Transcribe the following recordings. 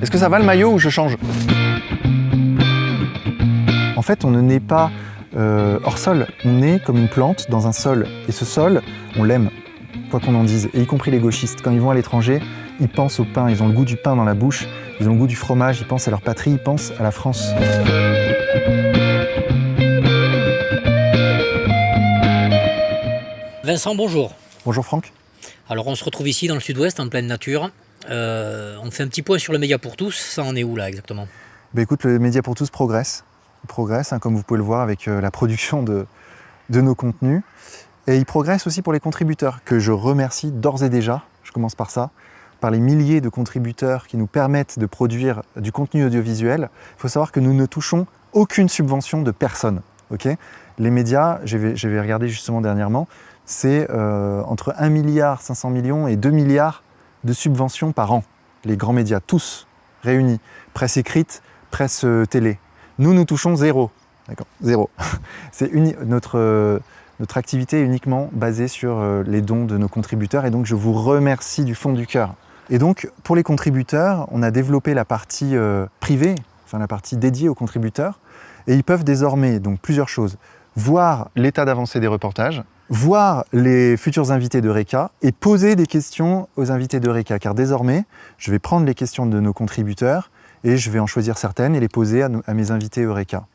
Est-ce que ça va le maillot ou je change? En fait, on ne naît pas hors sol. On naît comme une plante dans un sol. Et ce sol, on l'aime, quoi qu'on en dise. Et y compris les gauchistes. Quand ils vont à l'étranger, ils pensent au pain. Ils ont le goût du pain dans la bouche. Ils ont le goût du fromage. Ils pensent à leur patrie. Ils pensent à la France. Vincent, bonjour. Bonjour Franck. Alors on se retrouve ici dans le sud-ouest, en pleine nature. On fait un petit point sur le média pour tous. Ça en est où là exactement? Écoute, le média pour tous progresse. Il progresse, comme vous pouvez le voir avec la production de nos contenus. Et il progresse aussi pour les contributeurs, que je remercie d'ores et déjà, je commence par ça, par les milliers de contributeurs qui nous permettent de produire du contenu audiovisuel. Il faut savoir que nous ne touchons aucune subvention de personne. Okay, les médias, j'avais regardé justement dernièrement, c'est entre 1,5 milliard et 2 milliards de subventions par an. Les grands médias, tous réunis. Presse écrite, presse télé. Nous touchons zéro. D'accord, zéro. Notre activité est uniquement basée sur les dons de nos contributeurs et donc je vous remercie du fond du cœur. Et donc pour les contributeurs, on a développé la partie privée, enfin la partie dédiée aux contributeurs et ils peuvent désormais, donc plusieurs choses, voir l'état d'avancée des reportages, voir les futurs invités d'Eureka et poser des questions aux invités d'Eureka car désormais, je vais prendre les questions de nos contributeurs et je vais en choisir certaines et les poser à mes invités Eureka.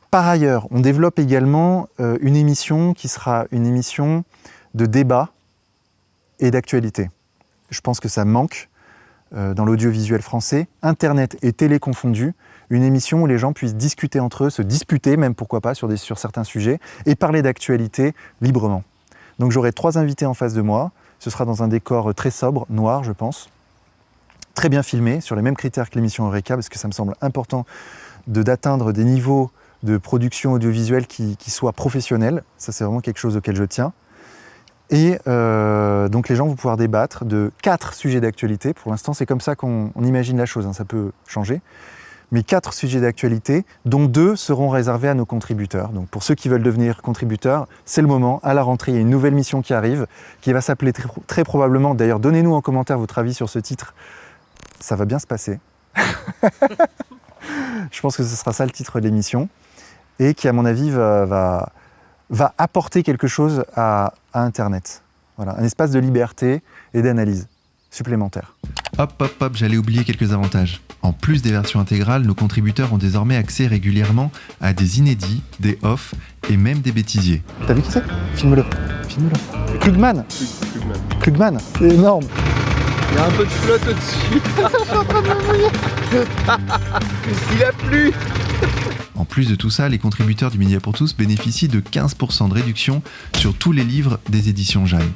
Par ailleurs, on développe également une émission qui sera une émission de débat et d'actualité. Je pense que ça manque dans l'audiovisuel français, Internet et télé confondus, une émission où les gens puissent discuter entre eux, se disputer même pourquoi pas sur certains sujets et parler d'actualité librement. Donc j'aurai 3 invités en face de moi, ce sera dans un décor très sobre, noir je pense, très bien filmé, sur les mêmes critères que l'émission Eureka, parce que ça me semble important d'atteindre des niveaux de production audiovisuelle qui soient professionnels. Ça, c'est vraiment quelque chose auquel je tiens. Et donc les gens vont pouvoir débattre de 4 sujets d'actualité. Pour l'instant, c'est comme ça qu'on imagine la chose, hein, ça peut changer. Mais 4 sujets d'actualité, dont 2 seront réservés à nos contributeurs. Donc pour ceux qui veulent devenir contributeurs, c'est le moment. À la rentrée, il y a une nouvelle mission qui arrive, qui va s'appeler très probablement, d'ailleurs, donnez-nous en commentaire votre avis sur ce titre. Ça va bien se passer. Je pense que ce sera ça le titre de l'émission. Et qui, à mon avis, va apporter quelque chose à Internet. Voilà, un espace de liberté et d'analyse supplémentaire. Hop, j'allais oublier quelques avantages. En plus des versions intégrales, nos contributeurs ont désormais accès régulièrement à des inédits, des offs et même des bêtisiers. T'as vu qui c'est? Filme-le. Klugman. Klugman, c'est énorme. Il y a un peu de flotte au-dessus. Je suis en train de me mouiller. Il a plu. En plus de tout ça, les contributeurs du Média pour tous bénéficient de 15% de réduction sur tous les livres des éditions Jeanne.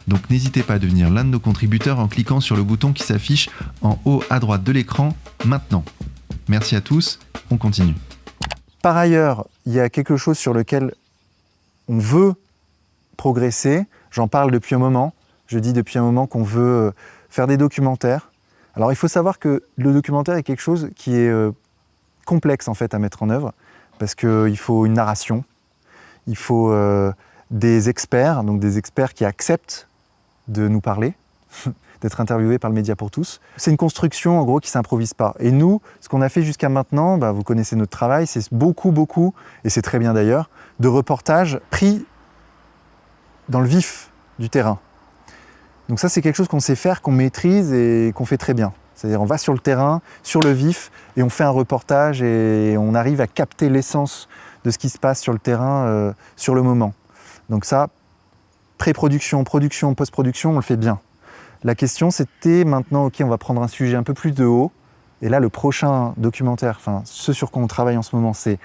Donc n'hésitez pas à devenir l'un de nos contributeurs en cliquant sur le bouton qui s'affiche en haut à droite de l'écran maintenant. Merci à tous, on continue. Par ailleurs, il y a quelque chose sur lequel on veut progresser. J'en parle depuis un moment. Je dis depuis un moment qu'on veut faire des documentaires. Alors il faut savoir que le documentaire est quelque chose qui est complexe en fait à mettre en œuvre parce qu'il faut une narration, il faut des experts, donc des experts qui acceptent de nous parler, d'être interviewés par le Média pour tous. C'est une construction en gros qui ne s'improvise pas. Et nous, ce qu'on a fait jusqu'à maintenant, vous connaissez notre travail, c'est beaucoup, et c'est très bien d'ailleurs, de reportages pris dans le vif du terrain. Donc ça c'est quelque chose qu'on sait faire, qu'on maîtrise et qu'on fait très bien. C'est-à-dire on va sur le terrain, sur le vif, et on fait un reportage et on arrive à capter l'essence de ce qui se passe sur le terrain sur le moment. Donc ça, pré-production, production, post-production, on le fait bien. La question c'était maintenant, ok, on va prendre un sujet un peu plus de haut, et là le prochain documentaire, enfin ce sur quoi on travaille en ce moment, c'est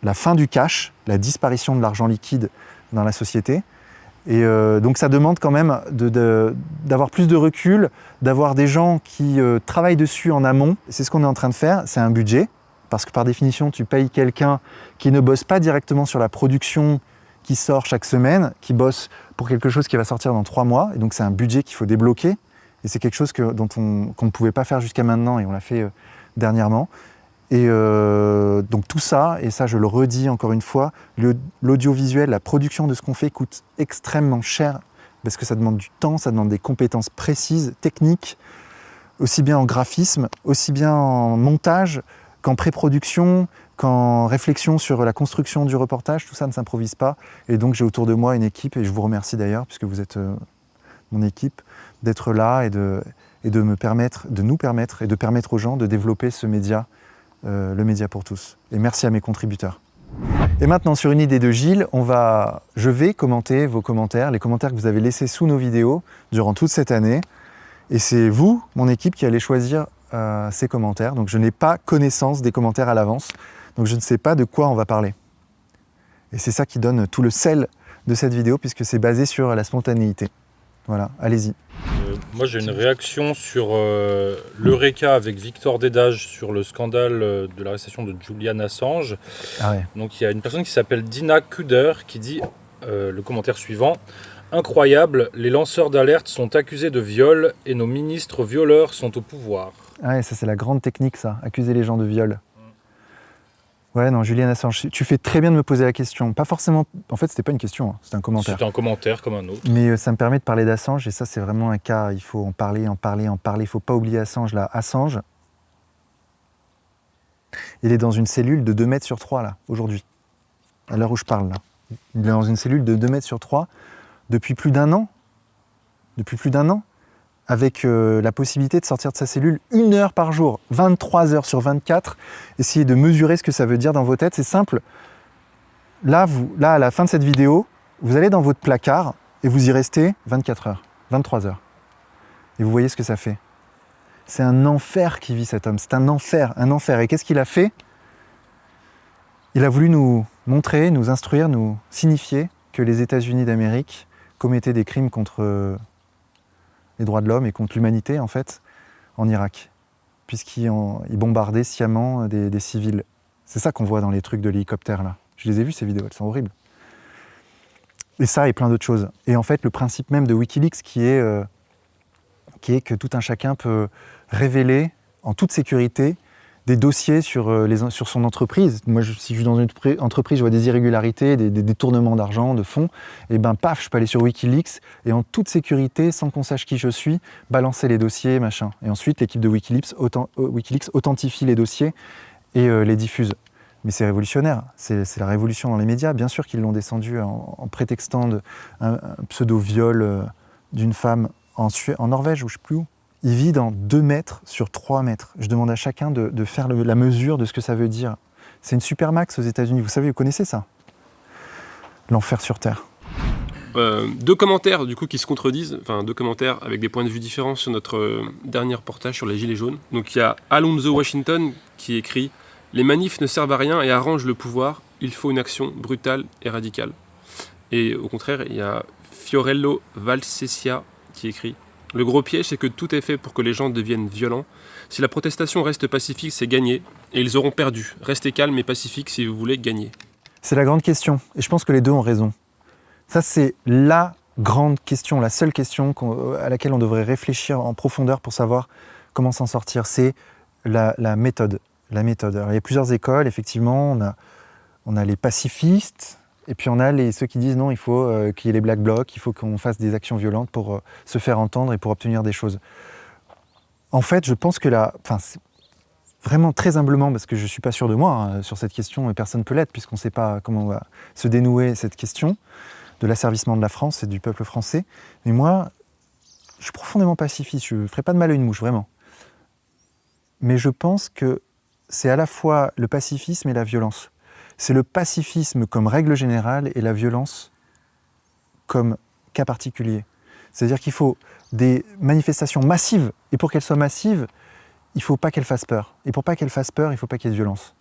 la fin du cash, la disparition de l'argent liquide dans la société. Et donc ça demande quand même d'avoir plus de recul, d'avoir des gens qui travaillent dessus en amont. C'est ce qu'on est en train de faire, c'est un budget, parce que par définition tu payes quelqu'un qui ne bosse pas directement sur la production qui sort chaque semaine, qui bosse pour quelque chose qui va sortir dans 3 mois, et donc c'est un budget qu'il faut débloquer, et c'est quelque chose qu'on ne pouvait pas faire jusqu'à maintenant, et on l'a fait dernièrement. Et donc tout ça, et ça je le redis encore une fois, l'audiovisuel, la production de ce qu'on fait coûte extrêmement cher parce que ça demande du temps, ça demande des compétences précises, techniques, aussi bien en graphisme, aussi bien en montage qu'en pré-production, qu'en réflexion sur la construction du reportage. Tout ça ne s'improvise pas. Et donc j'ai autour de moi une équipe, et je vous remercie d'ailleurs, puisque vous êtes mon équipe, d'être là et de nous permettre et de permettre aux gens de développer ce média, le média pour tous. Et merci à mes contributeurs. Et maintenant, sur une idée de Gilles, je vais commenter vos commentaires, les commentaires que vous avez laissés sous nos vidéos durant toute cette année. Et c'est vous, mon équipe, qui allez choisir ces commentaires. Donc je n'ai pas connaissance des commentaires à l'avance. Donc je ne sais pas de quoi on va parler. Et c'est ça qui donne tout le sel de cette vidéo, puisque c'est basé sur la spontanéité. Voilà, allez-y. Moi j'ai une réaction sur l'Eureka avec Victor Dédage sur le scandale de l'arrestation de Julian Assange. Ah ouais. Donc il y a une personne qui s'appelle Dina Kuder qui dit le commentaire suivant: incroyable, les lanceurs d'alerte sont accusés de viol et nos ministres violeurs sont au pouvoir. Ah ouais, ça c'est la grande technique, ça, accuser les gens de viol. Ouais, non, Julian Assange, tu fais très bien de me poser la question. Pas forcément, en fait c'était pas une question, hein, c'était un commentaire. C'était un commentaire comme un autre. Mais ça me permet de parler d'Assange, et ça c'est vraiment un cas, il faut en parler. Il faut pas oublier Assange là. Assange, il est dans une cellule de 2 mètres sur 3 là, aujourd'hui, à l'heure où je parle là. Il est dans une cellule de 2 mètres sur 3 depuis plus d'un an. Avec la possibilité de sortir de sa cellule 1 heure par jour, 23 heures sur 24. Essayez de mesurer ce que ça veut dire dans vos têtes, c'est simple. Là, à la fin de cette vidéo, vous allez dans votre placard et vous y restez 24 heures, 23 heures. Et vous voyez ce que ça fait. C'est un enfer qui vit cet homme, c'est un enfer. Et qu'est-ce qu'il a fait? Il a voulu nous montrer, nous instruire, nous signifier que les États-Unis d'Amérique commettaient des crimes contre les droits de l'homme et contre l'humanité, en fait, en Irak, puisqu'ils bombardaient sciemment des civils. C'est ça qu'on voit dans les trucs de l'hélicoptère, là. Je les ai vus, ces vidéos, elles sont horribles. Et ça, et plein d'autres choses. Et en fait, le principe même de Wikileaks, qui est que tout un chacun peut révéler, en toute sécurité, des dossiers sur son entreprise. Moi, si je suis dans une entreprise, je vois des irrégularités, des détournements d'argent, de fonds, et ben paf, je peux aller sur Wikileaks et en toute sécurité, sans qu'on sache qui je suis, balancer les dossiers, machin. Et ensuite, l'équipe de Wikileaks authentifie les dossiers et les diffuse. Mais c'est révolutionnaire, c'est la révolution dans les médias. Bien sûr qu'ils l'ont descendu en prétextant un pseudo-viol d'une femme en Norvège, ou je ne sais plus où. Il vit dans 2 mètres sur 3 mètres. Je demande à chacun de faire la mesure de ce que ça veut dire. C'est une supermax aux États-Unis. Vous savez, vous connaissez ça? L'enfer sur Terre. 2 commentaires du coup qui se contredisent, enfin 2 commentaires avec des points de vue différents sur notre dernier reportage sur les Gilets jaunes. Donc il y a Alonzo Washington qui écrit: les manifs ne servent à rien et arrangent le pouvoir, il faut une action brutale et radicale. Et au contraire, il y a Fiorello Valsessia qui écrit: le gros piège, c'est que tout est fait pour que les gens deviennent violents. Si la protestation reste pacifique, c'est gagné, et ils auront perdu. Restez calme et pacifique si vous voulez gagner. C'est la grande question, et je pense que les deux ont raison. Ça, c'est la grande question, la seule question à laquelle on devrait réfléchir en profondeur pour savoir comment s'en sortir. C'est la méthode. Alors, il y a plusieurs écoles, effectivement. On a les pacifistes, et puis on a ceux qui disent non, il faut qu'il y ait les Black Blocs, il faut qu'on fasse des actions violentes pour se faire entendre et pour obtenir des choses. En fait, je pense que c'est vraiment très humblement, parce que je ne suis pas sûr de moi hein, sur cette question, et personne ne peut l'être, puisqu'on ne sait pas comment on va se dénouer cette question de l'asservissement de la France et du peuple français. Mais moi, je suis profondément pacifiste, je ne ferai pas de mal à une mouche, vraiment. Mais je pense que c'est à la fois le pacifisme et la violence. C'est le pacifisme comme règle générale et la violence comme cas particulier. C'est-à-dire qu'il faut des manifestations massives. Et pour qu'elles soient massives, il ne faut pas qu'elles fassent peur. Et pour pas qu'elles fassent peur, il ne faut pas qu'il y ait de violence.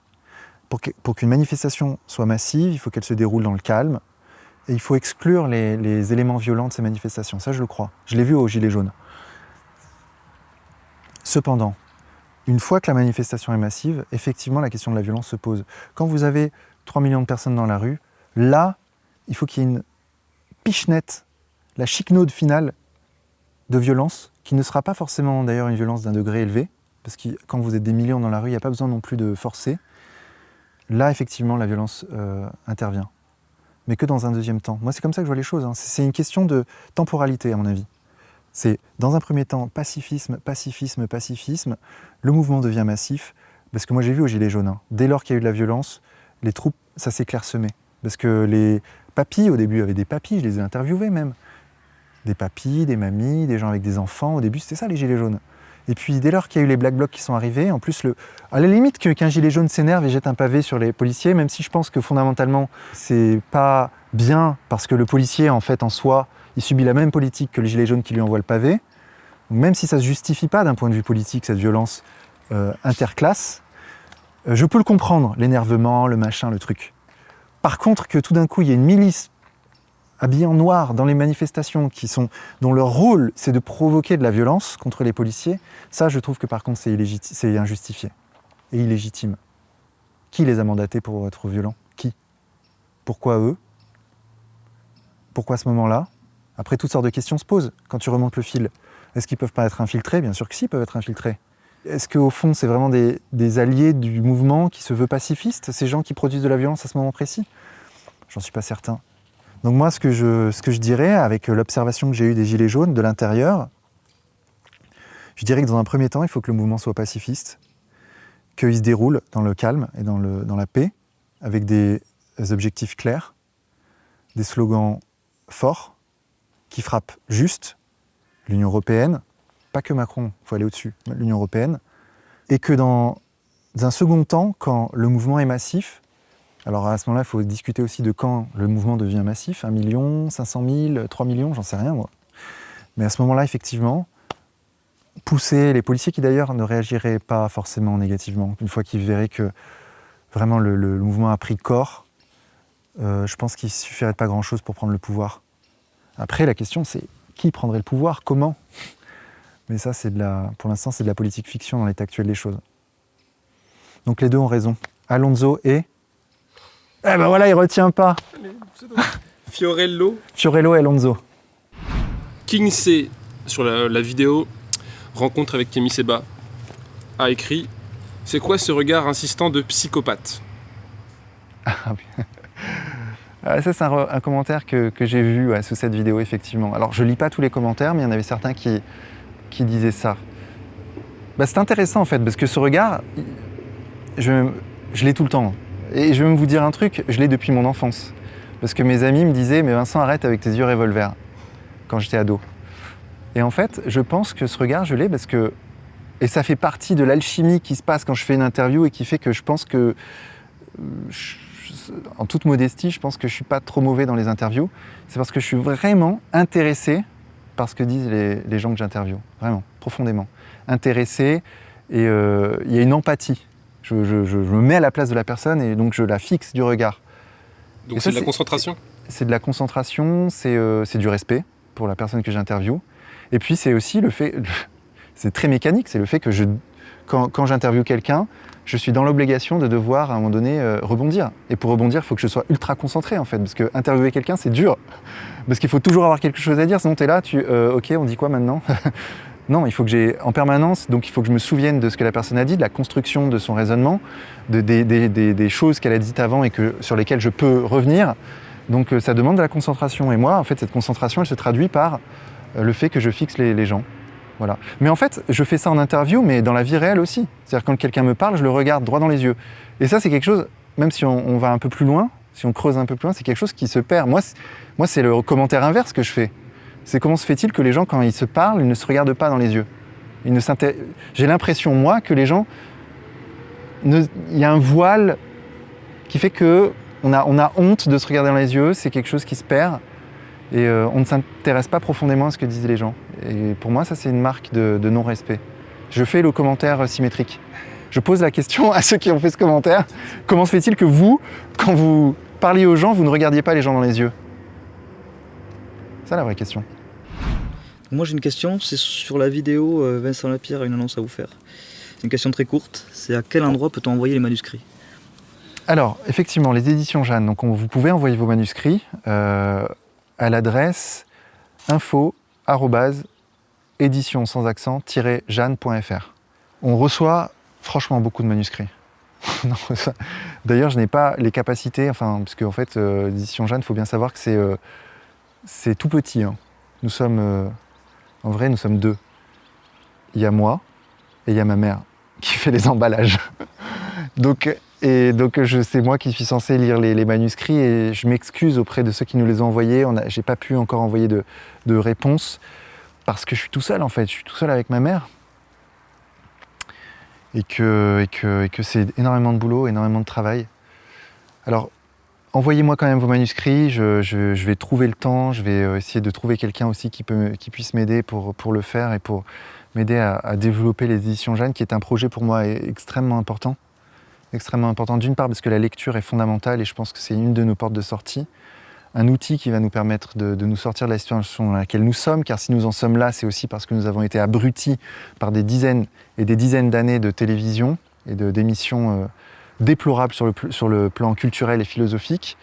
Pour qu'une manifestation soit massive, il faut qu'elle se déroule dans le calme. Et il faut exclure les éléments violents de ces manifestations. Ça, je le crois. Je l'ai vu aux Gilets jaunes. Cependant, une fois que la manifestation est massive, effectivement, la question de la violence se pose. Quand vous avez 3 millions de personnes dans la rue, là, il faut qu'il y ait une pichenette, la chiquenaude finale de violence, qui ne sera pas forcément d'ailleurs une violence d'un degré élevé, parce que quand vous êtes des millions dans la rue, il n'y a pas besoin non plus de forcer. Là, effectivement, la violence intervient. Mais que dans un deuxième temps. Moi, c'est comme ça que je vois les choses. Hein. C'est une question de temporalité, à mon avis. C'est dans un premier temps pacifisme, pacifisme, pacifisme. Le mouvement devient massif. Parce que moi j'ai vu aux Gilets jaunes, hein, dès lors qu'il y a eu de la violence, les troupes, ça s'est clairsemé. Parce que les papis, au début, avaient des papis, je les ai interviewés même. Des papis, des mamies, des gens avec des enfants. Au début, c'était ça les Gilets jaunes. Et puis dès lors qu'il y a eu les Black Blocs qui sont arrivés, en plus, à la limite qu'un gilet jaune s'énerve et jette un pavé sur les policiers, même si je pense que fondamentalement, c'est pas bien, parce que le policier, en fait, en soi, il subit la même politique que les gilets jaunes qui lui envoient le pavé. Donc, même si ça ne se justifie pas d'un point de vue politique, cette violence interclasse, je peux le comprendre, l'énervement, le machin, le truc. Par contre, que tout d'un coup, il y ait une milice habillés en noir dans les manifestations dont leur rôle c'est de provoquer de la violence contre les policiers, ça je trouve que par contre c'est injustifié et illégitime. Qui les a mandatés pour être violents? Qui? Pourquoi eux? Pourquoi à ce moment-là? Après, toutes sortes de questions se posent quand tu remontes le fil. Est-ce qu'ils ne peuvent pas être infiltrés? Bien sûr que si, ils peuvent être infiltrés. Est-ce qu'au fond, c'est vraiment des alliés du mouvement qui se veut pacifiste, ces gens qui produisent de la violence à ce moment précis? J'en suis pas certain. Donc moi, ce que je dirais, avec l'observation que j'ai eue des Gilets jaunes de l'intérieur, je dirais que dans un premier temps, il faut que le mouvement soit pacifiste, qu'il se déroule dans le calme et dans la paix, avec des objectifs clairs, des slogans forts, qui frappent juste l'Union européenne, pas que Macron, il faut aller au-dessus, l'Union européenne, et que dans un second temps, quand le mouvement est massif, alors à ce moment-là, il faut discuter aussi de quand le mouvement devient massif, 1 million, 500 000, 3 millions, j'en sais rien moi. Mais à ce moment-là, effectivement, pousser les policiers qui d'ailleurs ne réagiraient pas forcément négativement, une fois qu'ils verraient que vraiment le mouvement a pris corps, je pense qu'il ne suffirait de pas grand-chose pour prendre le pouvoir. Après, la question c'est qui prendrait le pouvoir, comment? Mais ça, pour l'instant, c'est de la politique fiction dans l'état actuel des choses. Donc les deux ont raison. Alonso et... Eh ben voilà, il retient pas. Fiorello. Fiorello et Alonso. King C, sur la vidéo Rencontre avec Kémy Séba, a écrit « C'est quoi ce regard insistant de psychopathe ?» Ah oui. Ça, c'est un commentaire que j'ai vu sous cette vidéo, effectivement. Alors, je lis pas tous les commentaires, mais il y en avait certains qui disaient ça. C'est intéressant, en fait, parce que ce regard, je l'ai tout le temps. Et je vais même vous dire un truc, je l'ai depuis mon enfance. Parce que mes amis me disaient « Mais Vincent, arrête avec tes yeux revolver » quand j'étais ado. Et en fait, je pense que ce regard, je l'ai parce que... Et ça fait partie de l'alchimie qui se passe quand je fais une interview et qui fait que je pense que... En toute modestie, je pense que je ne suis pas trop mauvais dans les interviews. C'est parce que je suis vraiment intéressé par ce que disent les gens que j'interviewe. Vraiment, profondément. Intéressé et il y a une empathie. Je me mets à la place de la personne et donc je la fixe du regard. Donc c'est de la concentration? C'est de la concentration, c'est du respect pour la personne que j'interviewe. Et puis c'est aussi le fait, c'est très mécanique, c'est le fait que quand j'interviewe quelqu'un, je suis dans l'obligation de devoir à un moment donné rebondir. Et pour rebondir, il faut que je sois ultra concentré en fait, parce que interviewer quelqu'un c'est dur, parce qu'il faut toujours avoir quelque chose à dire, sinon tu es là, ok, on dit quoi maintenant? Non, il faut que j'ai en permanence, donc il faut que je me souvienne de ce que la personne a dit, de la construction de son raisonnement, des choses qu'elle a dites avant et sur lesquelles je peux revenir. Donc ça demande de la concentration. Et moi, en fait, cette concentration, elle se traduit par le fait que je fixe les gens. Voilà. Mais en fait, je fais ça en interview, mais dans la vie réelle aussi. C'est-à-dire quand quelqu'un me parle, je le regarde droit dans les yeux. Et ça, c'est quelque chose, même si on va un peu plus loin, si on creuse un peu plus loin, c'est quelque chose qui se perd. Moi, c'est le commentaire inverse que je fais. C'est comment se fait-il que les gens, quand ils se parlent, ils ne se regardent pas dans les yeux. J'ai l'impression, moi, que les gens... Il y a un voile qui fait qu'on a honte de se regarder dans les yeux, c'est quelque chose qui se perd, et on ne s'intéresse pas profondément à ce que disent les gens. Et pour moi, ça, c'est une marque de non-respect. Je fais le commentaire symétrique. Je pose la question à ceux qui ont fait ce commentaire. Comment se fait-il que vous, quand vous parliez aux gens, vous ne regardiez pas les gens dans les yeux? C'est ça la vraie question. Moi j'ai une question, c'est sur la vidéo Vincent Lapierre a une annonce à vous faire. C'est une question très courte, c'est à quel endroit peut-on envoyer les manuscrits? Alors, effectivement, les éditions Jeanne, donc vous pouvez envoyer vos manuscrits à l'adresse info@édition sans accent-jeanne.fr. On reçoit franchement beaucoup de manuscrits. D'ailleurs, je n'ai pas les capacités, parce qu'en fait, l'édition Jeanne, il faut bien savoir que c'est tout petit. Hein. Nous sommes En vrai, nous sommes deux. Il y a moi et il y a ma mère qui fait les emballages. Donc c'est moi qui suis censé lire les manuscrits et je m'excuse auprès de ceux qui nous les ont envoyés. J'ai pas pu encore envoyer de réponse parce que je suis tout seul en fait. Je suis tout seul avec ma mère. Et que c'est énormément de boulot, énormément de travail. Alors, envoyez-moi quand même vos manuscrits, je vais trouver le temps, je vais essayer de trouver quelqu'un aussi qui puisse m'aider pour le faire et pour m'aider à développer les éditions Jeanne, qui est un projet pour moi extrêmement important. Extrêmement important, d'une part parce que la lecture est fondamentale et je pense que c'est une de nos portes de sortie. Un outil qui va nous permettre de nous sortir de la situation dans laquelle nous sommes, car si nous en sommes là, c'est aussi parce que nous avons été abrutis par des dizaines et des dizaines d'années de télévision et d'émissions déplorables sur le plan culturel et philosophique,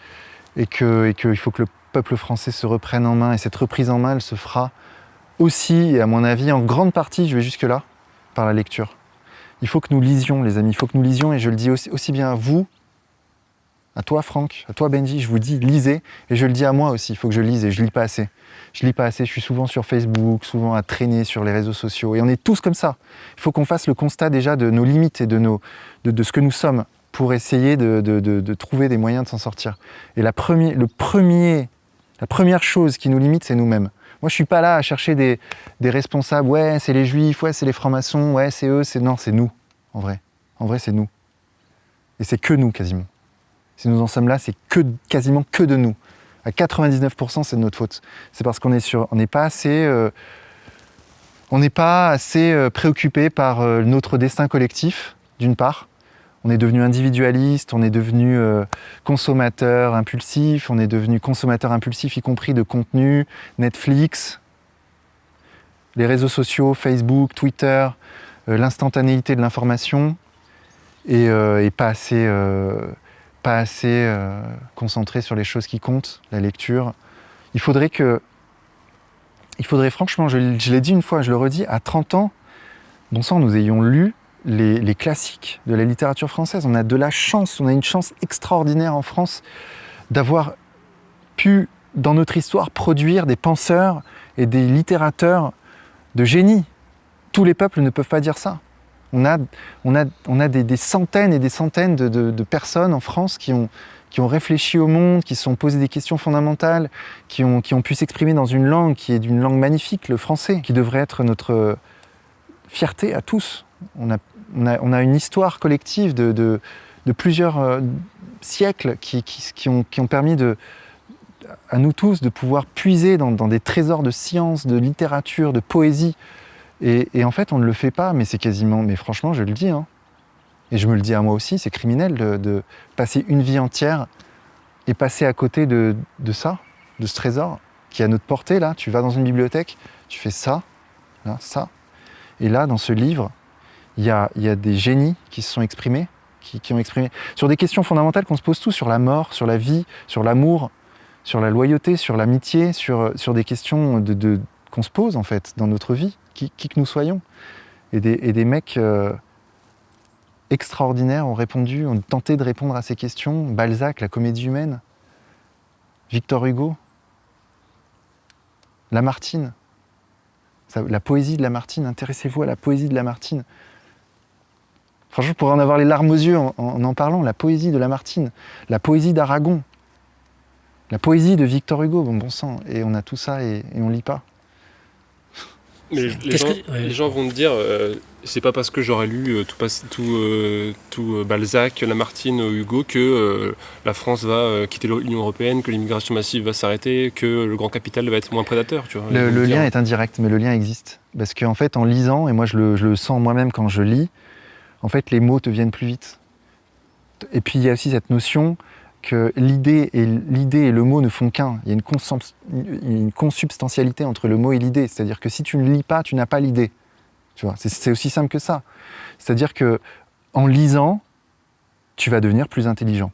et qu'il faut que le peuple français se reprenne en main, et cette reprise en main, elle se fera aussi, et à mon avis, en grande partie, je vais jusque-là, par la lecture. Il faut que nous lisions, les amis, il faut que nous lisions, et je le dis aussi bien à vous, à toi Franck, à toi Benji, je vous dis lisez, et je le dis à moi aussi, il faut que je lise, et je lis pas assez. Je lis pas assez, je suis souvent sur Facebook, souvent à traîner sur les réseaux sociaux, et on est tous comme ça. Il faut qu'on fasse le constat déjà de nos limites et de ce que nous sommes, pour essayer de trouver des moyens de s'en sortir. Et la première chose qui nous limite, c'est nous-mêmes. Moi, je suis pas là à chercher des responsables, ouais, c'est les juifs, ouais, c'est les francs-maçons, ouais, c'est eux, non, c'est nous, en vrai. En vrai, c'est nous. Et c'est que nous, quasiment. Si nous en sommes là, c'est quasiment que de nous. À 99%, c'est de notre faute. C'est parce qu'on n'est pas assez préoccupé par notre destin collectif, d'une part. On est devenu individualiste, on est devenu consommateur impulsif, y compris de contenu, Netflix, les réseaux sociaux, Facebook, Twitter, l'instantanéité de l'information, et pas assez concentré sur les choses qui comptent, la lecture. Il faudrait franchement, je l'ai dit une fois, je le redis, à 30 ans, bon sang, nous ayons lu les classiques de la littérature française. On a de la chance, on a une chance extraordinaire en France d'avoir pu, dans notre histoire, produire des penseurs et des littérateurs de génie. Tous les peuples ne peuvent pas dire ça. On a des centaines et des centaines de personnes en France qui ont réfléchi au monde, qui se sont posé des questions fondamentales, qui ont pu s'exprimer dans une langue qui est d'une langue magnifique, le français, qui devrait être notre fierté à tous. On a une histoire collective de plusieurs siècles qui ont permis à nous tous de pouvoir puiser dans des trésors de science, de littérature, de poésie. Et en fait, on ne le fait pas, mais c'est quasiment... Mais franchement, je le dis, hein, et je me le dis à moi aussi, c'est criminel de passer une vie entière et passer à côté de ça, de ce trésor qui est à notre portée, là. Tu vas dans une bibliothèque, tu fais ça, là, ça. Et là, dans ce livre, il y a des génies qui se sont exprimés, qui ont exprimé sur des questions fondamentales qu'on se pose tous, sur la mort, sur la vie, sur l'amour, sur la loyauté, sur l'amitié, sur des questions qu'on se pose en fait dans notre vie, qui que nous soyons. Et des mecs extraordinaires ont tenté de répondre à ces questions. Balzac, la comédie humaine, Victor Hugo, Lamartine, la poésie de Lamartine, intéressez-vous à la poésie de Lamartine. Franchement, je pourrais en avoir les larmes aux yeux en parlant. La poésie de Lamartine, la poésie d'Aragon, la poésie de Victor Hugo, bon sang, et on a tout ça et on lit pas. Mais les gens vont te dire, c'est pas parce que j'aurais lu tout Balzac, Lamartine, Hugo que la France va quitter l'Union Européenne, que l'immigration massive va s'arrêter, que le grand capital va être moins prédateur. Tu vois, le lien est indirect, mais le lien existe. Parce qu'en fait, en lisant, et moi je le sens moi-même quand je lis, en fait, les mots te viennent plus vite. Et puis il y a aussi cette notion que l'idée et le mot ne font qu'un. Il y a une consubstantialité entre le mot et l'idée. C'est-à-dire que si tu ne lis pas, tu n'as pas l'idée. Tu vois, c'est aussi simple que ça. C'est-à-dire que en lisant, tu vas devenir plus intelligent.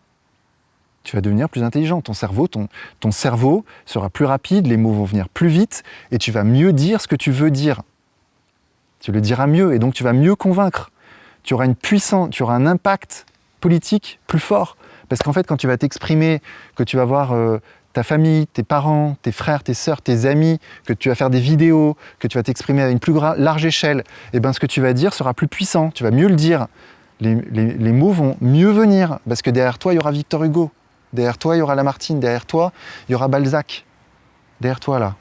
Tu vas devenir plus intelligent. Ton cerveau sera plus rapide, les mots vont venir plus vite, et tu vas mieux dire ce que tu veux dire. Tu le diras mieux, et donc tu vas mieux convaincre. Tu auras un impact politique plus fort. Parce qu'en fait, quand tu vas t'exprimer, que tu vas avoir ta famille, tes parents, tes frères, tes sœurs, tes amis, que tu vas faire des vidéos, que tu vas t'exprimer à une plus large échelle, et ben ce que tu vas dire sera plus puissant, tu vas mieux le dire. Les mots vont mieux venir, parce que derrière toi, il y aura Victor Hugo, derrière toi, il y aura Lamartine, derrière toi, il y aura Balzac, derrière toi, là.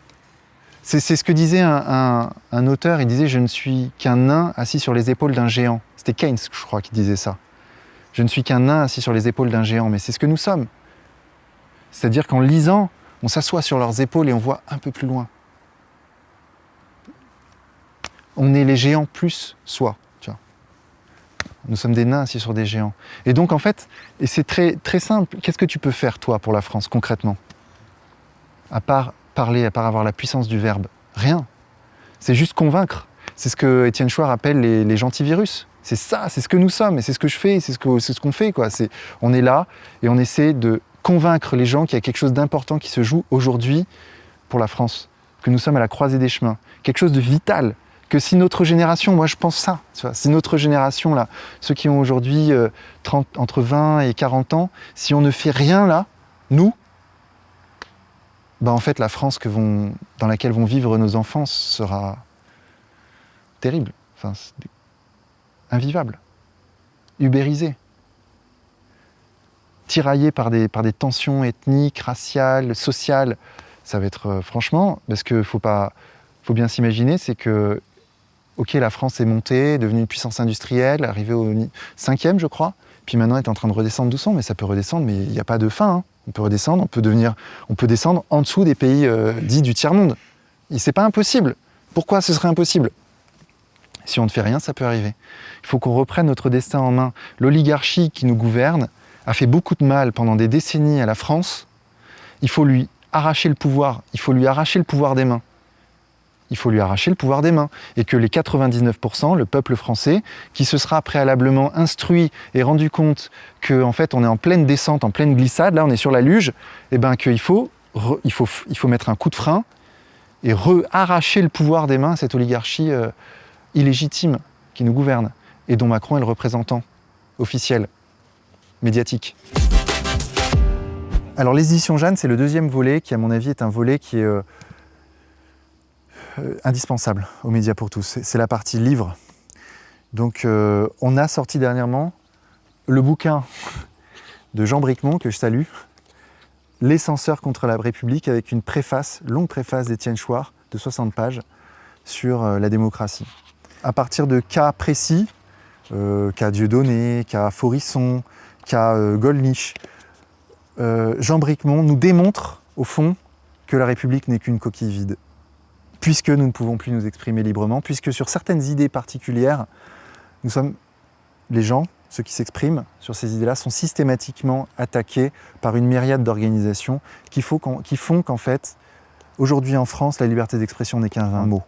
C'est ce que disait un auteur, il disait « Je ne suis qu'un nain assis sur les épaules d'un géant ». C'était Keynes, je crois, qui disait ça. « Je ne suis qu'un nain assis sur les épaules d'un géant », mais c'est ce que nous sommes. C'est-à-dire qu'en lisant, on s'assoit sur leurs épaules et on voit un peu plus loin. On est les géants plus soi. Tu vois. Nous sommes des nains assis sur des géants. Et donc en fait, et c'est très, très simple, qu'est-ce que tu peux faire toi pour la France concrètement? À part parler, à part avoir la puissance du verbe? Rien. C'est juste convaincre. C'est ce que Étienne Chouard appelle les gentils virus. C'est ça, c'est ce que nous sommes, et c'est ce que je fais, c'est ce qu'on fait, quoi. On est là et on essaie de convaincre les gens qu'il y a quelque chose d'important qui se joue aujourd'hui pour la France, que nous sommes à la croisée des chemins, quelque chose de vital, que si notre génération, moi je pense ça, tu vois, si notre génération, là, ceux qui ont aujourd'hui entre 20 et 40 ans, si on ne fait rien là, nous, ben en fait la France dans laquelle vont vivre nos enfants sera terrible, enfin, invivable, ubérisée. Tiraillé par des tensions ethniques, raciales, sociales. Ça va être franchement, parce qu'il faut bien s'imaginer, c'est que, ok, la France est montée, est devenue une puissance industrielle, arrivée au 5e, je crois, puis maintenant elle est en train de redescendre doucement, mais ça peut redescendre, mais il n'y a pas de fin. Hein. On peut redescendre, on peut descendre en dessous des pays dits du tiers-monde. C'est pas impossible. Pourquoi ce serait impossible? Si on ne fait rien, ça peut arriver. Il faut qu'on reprenne notre destin en main. L'oligarchie qui nous gouverne a fait beaucoup de mal pendant des décennies à la France. Il faut lui arracher le pouvoir. Il faut lui arracher le pouvoir des mains. Il faut lui arracher le pouvoir des mains. Et que les 99%, le peuple français, qui se sera préalablement instruit et rendu compte qu'en fait on est en pleine descente, en pleine glissade, là on est sur la luge, et ben qu'il faut mettre un coup de frein et arracher le pouvoir des mains à cette oligarchie illégitime qui nous gouverne et dont Macron est le représentant officiel, médiatique. Alors les éditions Jeanne, c'est le deuxième volet qui à mon avis est un volet qui est indispensable aux médias pour tous. C'est la partie livre. Donc on a sorti dernièrement le bouquin de Jean Bricmont, que je salue, Les censeurs contre la République, avec une longue préface d'Étienne Chouard de 60 pages sur la démocratie. À partir de cas précis, cas Dieudonné, cas Forisson, cas Gollnisch, Jean Bricmont nous démontre, au fond, que la République n'est qu'une coquille vide. Puisque nous ne pouvons plus nous exprimer librement, puisque sur certaines idées particulières, les gens, ceux qui s'expriment sur ces idées-là, sont systématiquement attaqués par une myriade d'organisations qui font qu'en fait, aujourd'hui en France, la liberté d'expression n'est qu'un vain mot.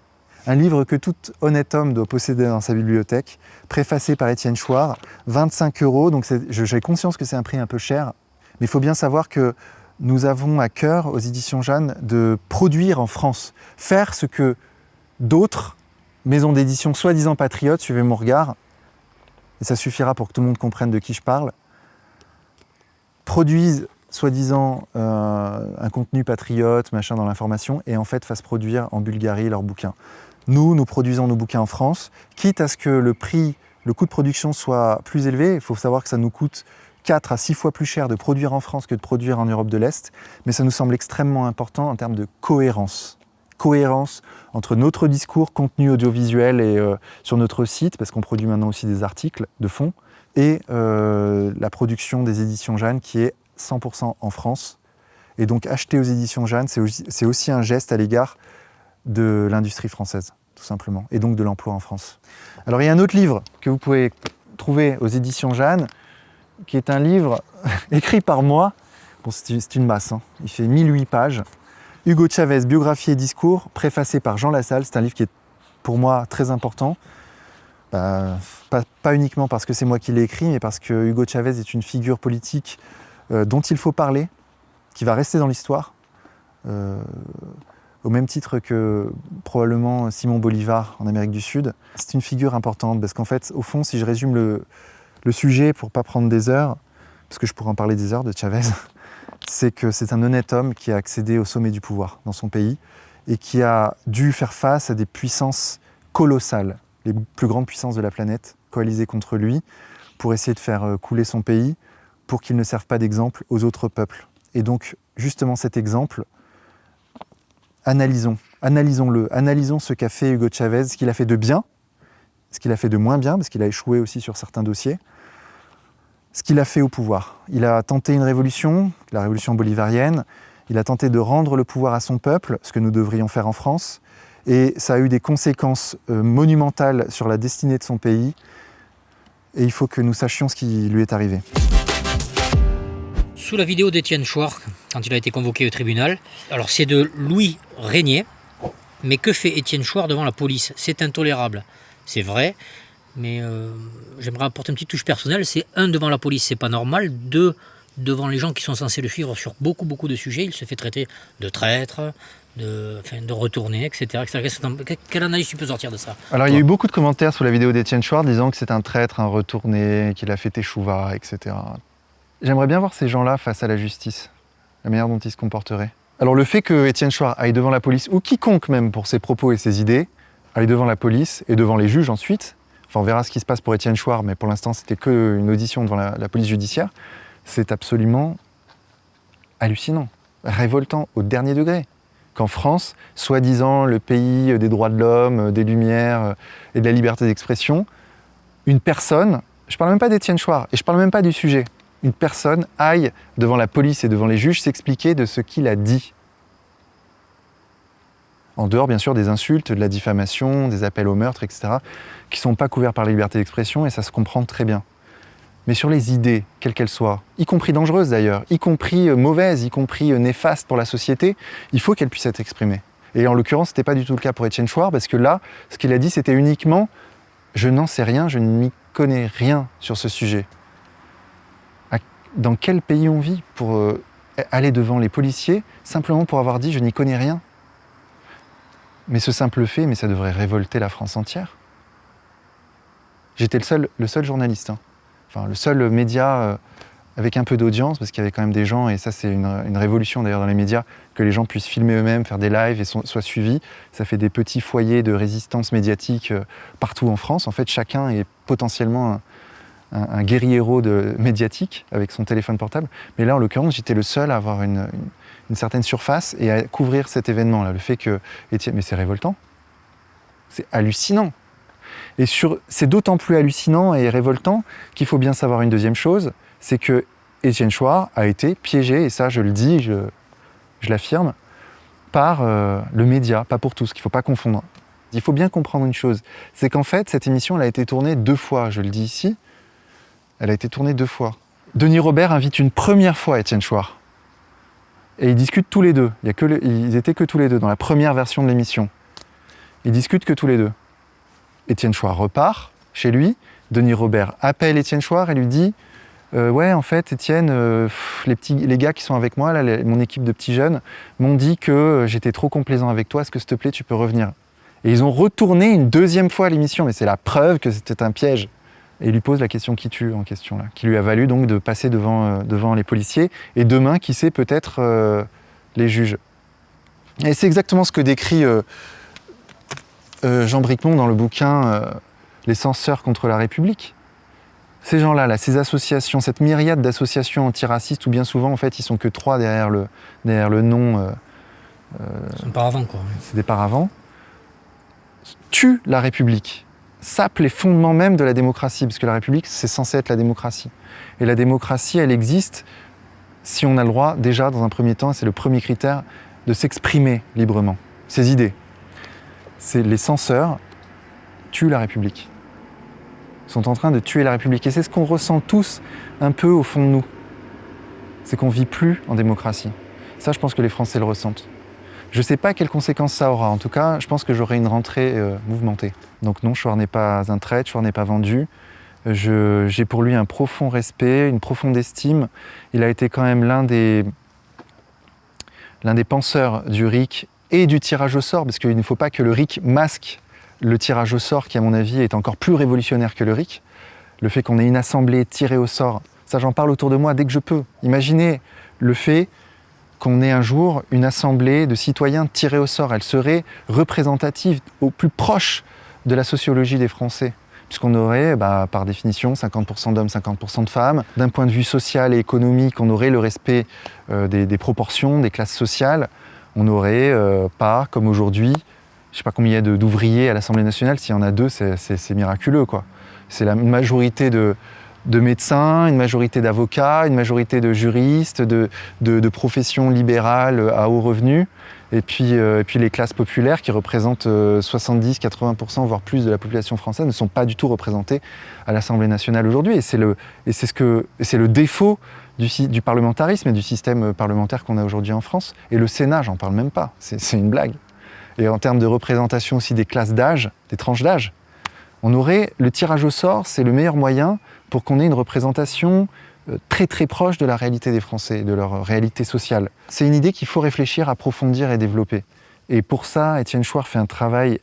Un livre que tout honnête homme doit posséder dans sa bibliothèque, préfacé par Étienne Chouard, 25 €, donc j'ai conscience que c'est un prix un peu cher, mais il faut bien savoir que nous avons à cœur, aux éditions Jeanne, de produire en France, faire ce que d'autres maisons d'édition soi-disant patriotes, suivez mon regard, et ça suffira pour que tout le monde comprenne de qui je parle, produisent soi-disant un contenu patriote, machin dans l'information, et en fait fassent produire en Bulgarie leurs bouquins. Nous produisons nos bouquins en France, quitte à ce que le coût de production soit plus élevé. Il faut savoir que ça nous coûte 4 à 6 fois plus cher de produire en France que de produire en Europe de l'Est, mais ça nous semble extrêmement important en termes de cohérence. Cohérence entre notre discours, contenu audiovisuel et sur notre site, parce qu'on produit maintenant aussi des articles de fond, et la production des éditions Jeanne qui est 100% en France. Et donc acheter aux éditions Jeanne, c'est aussi un geste à l'égard de l'industrie française, tout simplement, et donc de l'emploi en France. Alors il y a un autre livre que vous pouvez trouver aux éditions Jeanne, qui est un livre écrit par moi. Bon, c'est une masse, hein. Il fait 1008 pages. Hugo Chavez, biographie et discours, préfacé par Jean Lassalle. C'est un livre qui est pour moi très important. Pas uniquement parce que c'est moi qui l'ai écrit, mais parce que Hugo Chavez est une figure politique dont il faut parler, qui va rester dans l'histoire, au même titre que probablement Simon Bolivar en Amérique du Sud. C'est une figure importante parce qu'en fait, au fond, si je résume le sujet pour ne pas prendre des heures, parce que je pourrais en parler des heures de Chavez, c'est que c'est un honnête homme qui a accédé au sommet du pouvoir dans son pays et qui a dû faire face à des puissances colossales, les plus grandes puissances de la planète, coalisées contre lui, pour essayer de faire couler son pays, pour qu'il ne serve pas d'exemple aux autres peuples. Et donc, justement cet exemple, analysons-le, analysons ce qu'a fait Hugo Chavez, ce qu'il a fait de bien, ce qu'il a fait de moins bien, parce qu'il a échoué aussi sur certains dossiers, ce qu'il a fait au pouvoir. Il a tenté une révolution, la révolution bolivarienne, il a tenté de rendre le pouvoir à son peuple, ce que nous devrions faire en France, et ça a eu des conséquences monumentales sur la destinée de son pays, et il faut que nous sachions ce qui lui est arrivé. Sous la vidéo d'Étienne Chouard, quand il a été convoqué au tribunal, alors c'est de Louis Régnier, mais que fait Étienne Chouard devant la police? C'est intolérable, c'est vrai, mais j'aimerais apporter une petite touche personnelle. C'est 1, devant la police, c'est pas normal. 2, devant les gens qui sont censés le suivre sur beaucoup de sujets, il se fait traiter de traître, de retourner, etc. Quelle analyse tu peux sortir de ça? Alors il y a eu beaucoup de commentaires sous la vidéo d'Étienne Chouard disant que c'est un traître, un retourné, qu'il a fait échouva, etc. J'aimerais bien voir ces gens-là face à la justice, la manière dont ils se comporteraient. Alors le fait que Étienne Chouard aille devant la police, ou quiconque même pour ses propos et ses idées, aille devant la police et devant les juges ensuite, enfin on verra ce qui se passe pour Étienne Chouard, mais pour l'instant c'était qu'une audition devant la police judiciaire, c'est absolument hallucinant, révoltant au dernier degré. Qu'en France, soi-disant le pays des droits de l'homme, des lumières et de la liberté d'expression, une personne, je parle même pas d'Étienne Chouard, et je parle même pas du sujet, une personne aille devant la police et devant les juges s'expliquer de ce qu'il a dit. En dehors, bien sûr, des insultes, de la diffamation, des appels au meurtre, etc., qui ne sont pas couverts par la liberté d'expression, et ça se comprend très bien. Mais sur les idées, quelles qu'elles soient, y compris dangereuses d'ailleurs, y compris mauvaises, y compris néfastes pour la société, il faut qu'elles puissent être exprimées. Et en l'occurrence, ce n'était pas du tout le cas pour Étienne Chouard, parce que là, ce qu'il a dit, c'était uniquement « je n'en sais rien, je ne m'y connais rien sur ce sujet ». Dans quel pays on vit pour aller devant les policiers simplement pour avoir dit « je n'y connais rien ». Mais ce simple fait, mais ça devrait révolter la France entière. J'étais le seul journaliste, enfin le seul média avec un peu d'audience, parce qu'il y avait quand même des gens, et ça c'est une révolution d'ailleurs dans les médias, que les gens puissent filmer eux-mêmes, faire des lives et soient suivis. Ça fait des petits foyers de résistance médiatique partout en France. En fait, chacun est potentiellement un guerriero médiatique avec son téléphone portable. Mais là, en l'occurrence, j'étais le seul à avoir une certaine surface et à couvrir cet événement-là. Le fait que Étienne... Mais c'est révoltant. C'est hallucinant. Et c'est d'autant plus hallucinant et révoltant qu'il faut bien savoir une deuxième chose, c'est que Étienne Chouard a été piégé, et ça je le dis, je l'affirme, par le média, pas pour tous, qu'il ne faut pas confondre. Il faut bien comprendre une chose, c'est qu'en fait, cette émission elle a été tournée 2 fois, je le dis ici, elle a été tournée 2 fois. Denis Robert invite une première fois Étienne Chouard. Et ils discutent tous les deux. Ils étaient que tous les deux dans la première version de l'émission. Ils discutent que tous les deux. Étienne Chouard repart chez lui. Denis Robert appelle Étienne Chouard et lui dit ouais, en fait, Étienne, les gars qui sont avec moi, là, mon équipe de petits jeunes, m'ont dit que j'étais trop complaisant avec toi. Est-ce que s'il te plaît, tu peux revenir? Et ils ont retourné une 2e fois l'émission. Mais c'est la preuve que c'était un piège. Et il lui pose la question qui tue en question, là, qui lui a valu donc de passer devant les policiers, et demain, qui sait, peut-être les juges. Et c'est exactement ce que décrit Jean Bricmont dans le bouquin Les censeurs contre la République. Ces gens-là, ces associations, cette myriade d'associations antiracistes, où bien souvent, en fait, ils sont que 3 derrière le nom. C'est des paravents, quoi. C'est des paravents. Tuent la République. Sapent les fondements même de la démocratie, parce que la République, c'est censé être la démocratie. Et la démocratie, elle existe si on a le droit, déjà, dans un premier temps, c'est le premier critère, de s'exprimer librement, ses idées. Les censeurs tuent la République. Ils sont en train de tuer la République. Et c'est ce qu'on ressent tous un peu au fond de nous. C'est qu'on ne vit plus en démocratie. Ça, je pense que les Français le ressentent. Je ne sais pas quelles conséquences ça aura. En tout cas, je pense que j'aurai une rentrée mouvementée. Donc non, Chouard n'est pas un traître, Chouard n'est pas vendu. J'ai pour lui un profond respect, une profonde estime. Il a été quand même l'un des penseurs du RIC et du tirage au sort, parce qu'il ne faut pas que le RIC masque le tirage au sort, qui à mon avis est encore plus révolutionnaire que le RIC. Le fait qu'on ait une assemblée tirée au sort, ça j'en parle autour de moi dès que je peux. Imaginez le fait qu'on ait un jour une assemblée de citoyens tirés au sort. Elle serait représentative au plus proche de la sociologie des Français. Puisqu'on aurait, par définition, 50% d'hommes, 50% de femmes. D'un point de vue social et économique, on aurait le respect des proportions, des classes sociales. On n'aurait pas, comme aujourd'hui, je ne sais pas combien il y a d'ouvriers à l'Assemblée nationale. S'il y en a 2, c'est miraculeux, quoi. C'est la majorité de médecins, une majorité d'avocats, une majorité de juristes, de professions libérales à haut revenu. Et puis les classes populaires qui représentent 70-80% voire plus de la population française ne sont pas du tout représentées à l'Assemblée nationale aujourd'hui. Et c'est le défaut du parlementarisme et du système parlementaire qu'on a aujourd'hui en France. Et le Sénat, j'en parle même pas, c'est une blague. Et en termes de représentation aussi des classes d'âge, des tranches d'âge, on aurait le tirage au sort, c'est le meilleur moyen pour qu'on ait une représentation très très proche de la réalité des Français, de leur réalité sociale. C'est une idée qu'il faut réfléchir, approfondir et développer. Et pour ça, Étienne Chouard fait un travail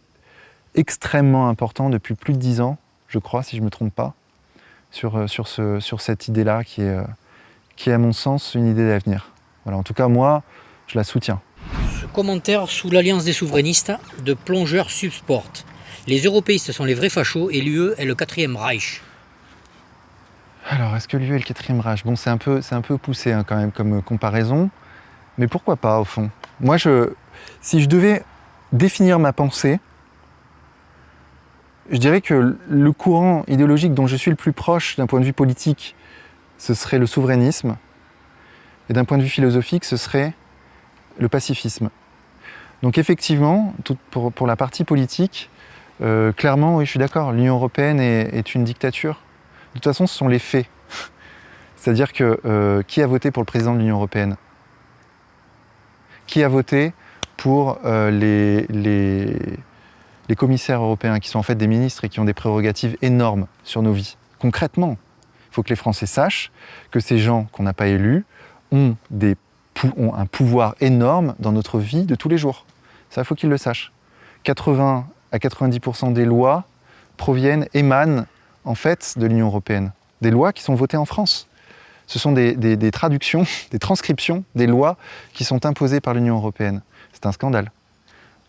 extrêmement important depuis plus de 10 ans, je crois, si je ne me trompe pas, sur cette idée-là qui est, à mon sens, une idée d'avenir. Voilà, en tout cas, moi, je la soutiens. Ce commentaire sous l'alliance des souverainistes de Plongeur Subsport. Les européistes sont les vrais fachos et l'UE est le 4e Reich. Alors, est-ce que l'UE est le 4e Reich ? Bon, c'est un peu poussé quand même comme comparaison, mais pourquoi pas au fond ? Moi, si je devais définir ma pensée, je dirais que le courant idéologique dont je suis le plus proche d'un point de vue politique, ce serait le souverainisme, et d'un point de vue philosophique, ce serait le pacifisme. Donc effectivement, pour la partie politique, clairement, oui, je suis d'accord, l'Union européenne est une dictature. De toute façon, ce sont les faits. C'est-à-dire que qui a voté pour le président de l'Union européenne ? Qui a voté pour les commissaires européens, qui sont en fait des ministres et qui ont des prérogatives énormes sur nos vies ? Concrètement, il faut que les Français sachent que ces gens qu'on n'a pas élus ont un pouvoir énorme dans notre vie de tous les jours. Ça, il faut qu'ils le sachent. 80 à 90% des lois émanent en fait de l'Union européenne. Des lois qui sont votées en France. Ce sont des traductions, des transcriptions des lois qui sont imposées par l'Union européenne. C'est un scandale.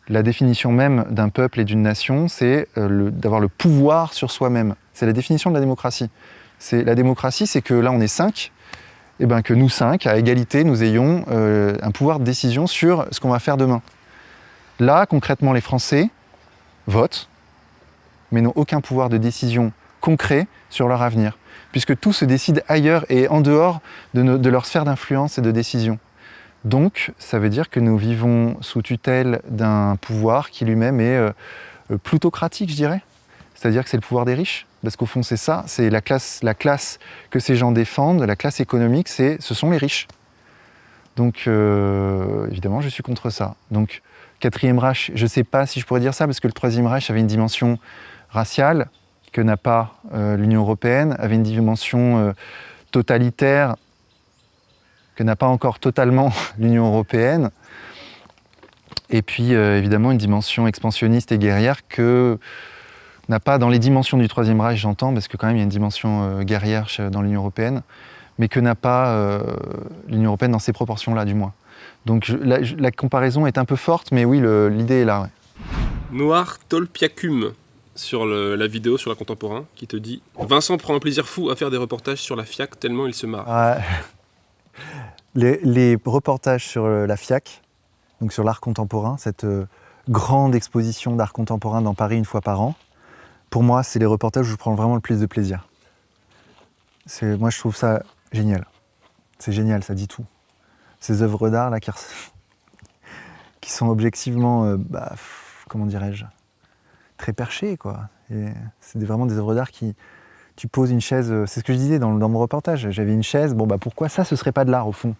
La définition même d'un peuple et d'une nation, c'est d'avoir le pouvoir sur soi-même. C'est la définition de la démocratie. La démocratie, c'est que là, on est 5, et ben que nous 5, à égalité, nous ayons un pouvoir de décision sur ce qu'on va faire demain. Là, concrètement, les Français votent, mais n'ont aucun pouvoir de décision concret sur leur avenir, puisque tout se décide ailleurs et en dehors de leur sphère d'influence et de décision. Donc, ça veut dire que nous vivons sous tutelle d'un pouvoir qui lui-même est plutocratique, je dirais. C'est-à-dire que c'est le pouvoir des riches, parce qu'au fond, c'est ça, c'est la classe que ces gens défendent, la classe économique, ce sont les riches. Donc, évidemment, je suis contre ça. Donc, 4e Reich, je ne sais pas si je pourrais dire ça, parce que le 3e Reich avait une dimension raciale, que n'a pas l'Union européenne, avait une dimension totalitaire que n'a pas encore totalement l'Union européenne, et puis évidemment une dimension expansionniste et guerrière que n'a pas dans les dimensions du 3e Reich, j'entends, parce que quand même il y a une dimension guerrière dans l'Union européenne, mais que n'a pas l'Union européenne dans ces proportions-là, du moins. Donc la comparaison est un peu forte, mais oui, l'idée est là. Ouais. Noir Tolpiacum sur la vidéo sur la Contemporain qui te dit « Vincent prend un plaisir fou à faire des reportages sur la FIAC tellement il se marre. » Les reportages sur la FIAC, donc sur l'art contemporain, cette grande exposition d'art contemporain dans Paris une fois par an, pour moi, c'est les reportages où je prends vraiment le plus de plaisir. Moi, je trouve ça génial. C'est génial, ça dit tout. Ces œuvres d'art là qui sont objectivement, comment dirais-je, très perchées, quoi. Et c'est vraiment des œuvres d'art qui... Tu poses une chaise, c'est ce que je disais dans mon reportage, j'avais une chaise, pourquoi ça, ce serait pas de l'art au fond ?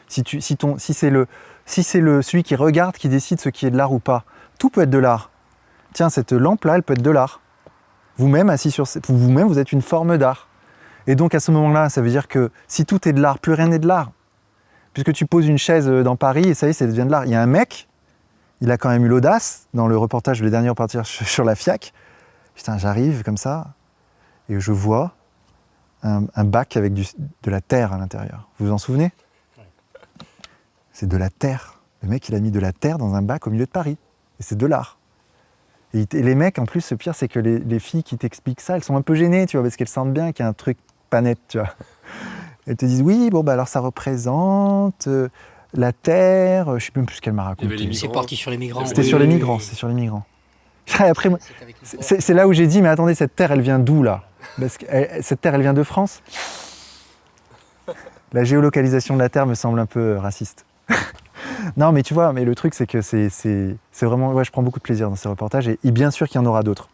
Si c'est celui qui regarde qui décide ce qui est de l'art ou pas, tout peut être de l'art. Tiens, cette lampe-là, elle peut être de l'art. Vous-même, assis sur vous-même, vous êtes une forme d'art. Et donc à ce moment-là, ça veut dire que si tout est de l'art, plus rien n'est de l'art. Puisque tu poses une chaise dans Paris et ça y est, ça devient de l'art. Il y a un mec, il a quand même eu l'audace, dans le dernier reportage sur la FIAC. Putain, j'arrive comme ça, et je vois un bac avec de la terre à l'intérieur. Vous vous en souvenez ? C'est de la terre. Le mec, il a mis de la terre dans un bac au milieu de Paris. Et c'est de l'art. Et les mecs, en plus, le pire, c'est que les filles qui t'expliquent ça, elles sont un peu gênées, tu vois, parce qu'elles sentent bien qu'il y a un truc pas net, tu vois. Elles te disent, oui, bon, bah alors ça représente la terre, je sais même plus ce qu'elle m'a raconté. C'est parti sur les migrants. C'était sur les migrants, c'est sur les migrants. Et après, moi, c'est là où j'ai dit, mais attendez, cette terre, elle vient d'où, là? Parce que cette terre, elle vient de France? La géolocalisation de la terre me semble un peu raciste. Non, mais tu vois, mais le truc, c'est que c'est vraiment... Ouais, je prends beaucoup de plaisir dans ces reportages, et bien sûr qu'il y en aura d'autres.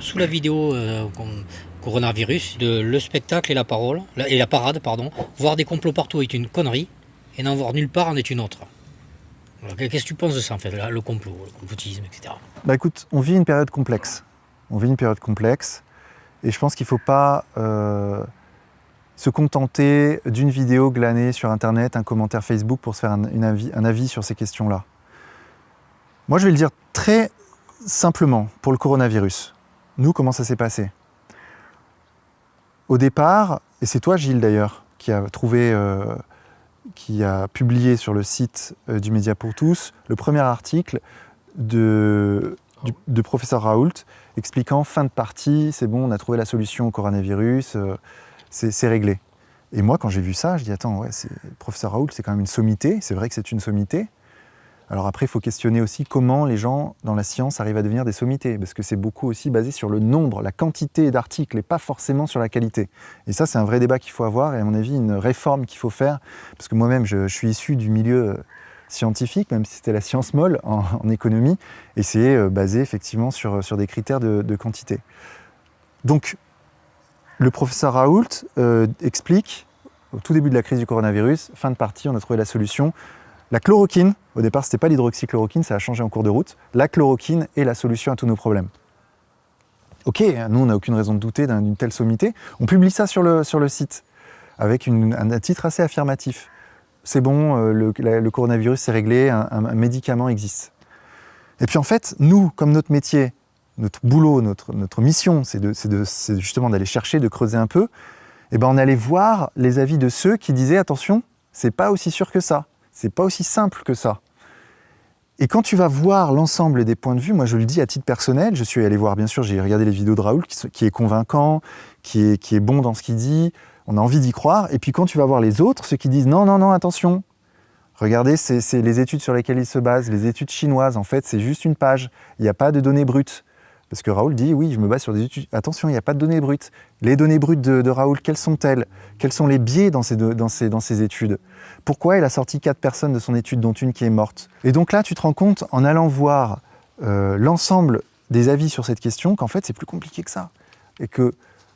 Sous la vidéo coronavirus, le spectacle et la parade, voir des complots partout est une connerie, et n'en voir nulle part en est une autre. Alors, qu'est-ce que tu penses de ça, en fait, le complot, le complotisme, etc. Bah écoute, on vit une période complexe. Et je pense qu'il ne faut pas se contenter d'une vidéo glanée sur Internet, un commentaire Facebook pour se faire un avis sur ces questions-là. Moi, je vais le dire très simplement pour le coronavirus. Nous, comment ça s'est passé? Au départ, et c'est toi, Gilles, d'ailleurs, qui a publié sur le site du Média pour tous le premier article de professeur Raoult expliquant fin de partie, c'est bon, on a trouvé la solution au coronavirus, c'est réglé. Et moi, quand j'ai vu ça, je dis attends, ouais, professeur Raoult, c'est quand même une sommité, c'est vrai que c'est une sommité. Alors après, il faut questionner aussi comment les gens dans la science arrivent à devenir des sommités, parce que c'est beaucoup aussi basé sur le nombre, la quantité d'articles, et pas forcément sur la qualité. Et ça, c'est un vrai débat qu'il faut avoir, et à mon avis, une réforme qu'il faut faire, parce que moi-même, je suis issu du milieu scientifique, même si c'était la science molle en économie, et c'est basé effectivement sur des critères de quantité. Donc, le professeur Raoult explique, au tout début de la crise du coronavirus, fin de partie, on a trouvé la solution. La chloroquine, au départ, ce n'était pas l'hydroxychloroquine, ça a changé en cours de route. La chloroquine est la solution à tous nos problèmes. Ok, nous, on n'a aucune raison de douter d'une telle sommité. On publie ça sur le site, avec un titre assez affirmatif. C'est bon, le coronavirus, c'est réglé, un médicament existe. Et puis en fait, nous, comme notre métier, notre boulot, notre mission, c'est justement d'aller chercher, de creuser un peu, et ben on allait voir les avis de ceux qui disaient « Attention, c'est pas aussi sûr que ça, c'est pas aussi simple que ça ». Et quand tu vas voir l'ensemble des points de vue, moi je le dis à titre personnel, je suis allé voir, bien sûr, j'ai regardé les vidéos de Raoult, qui est convaincant, qui est bon dans ce qu'il dit, on a envie d'y croire, et puis quand tu vas voir les autres, ceux qui disent « Non, attention », regardez, c'est les études sur lesquelles il se base, les études chinoises, en fait, c'est juste une page, il n'y a pas de données brutes. Parce que Raoult dit, oui, je me base sur des études. Attention, il n'y a pas de données brutes. Les données brutes de Raoult, quelles sont-elles? Quels sont les biais dans ces études? Pourquoi il a sorti 4 personnes de son étude, dont une qui est morte? Et donc là, tu te rends compte, en allant voir l'ensemble des avis sur cette question, qu'en fait, c'est plus compliqué que ça. Et que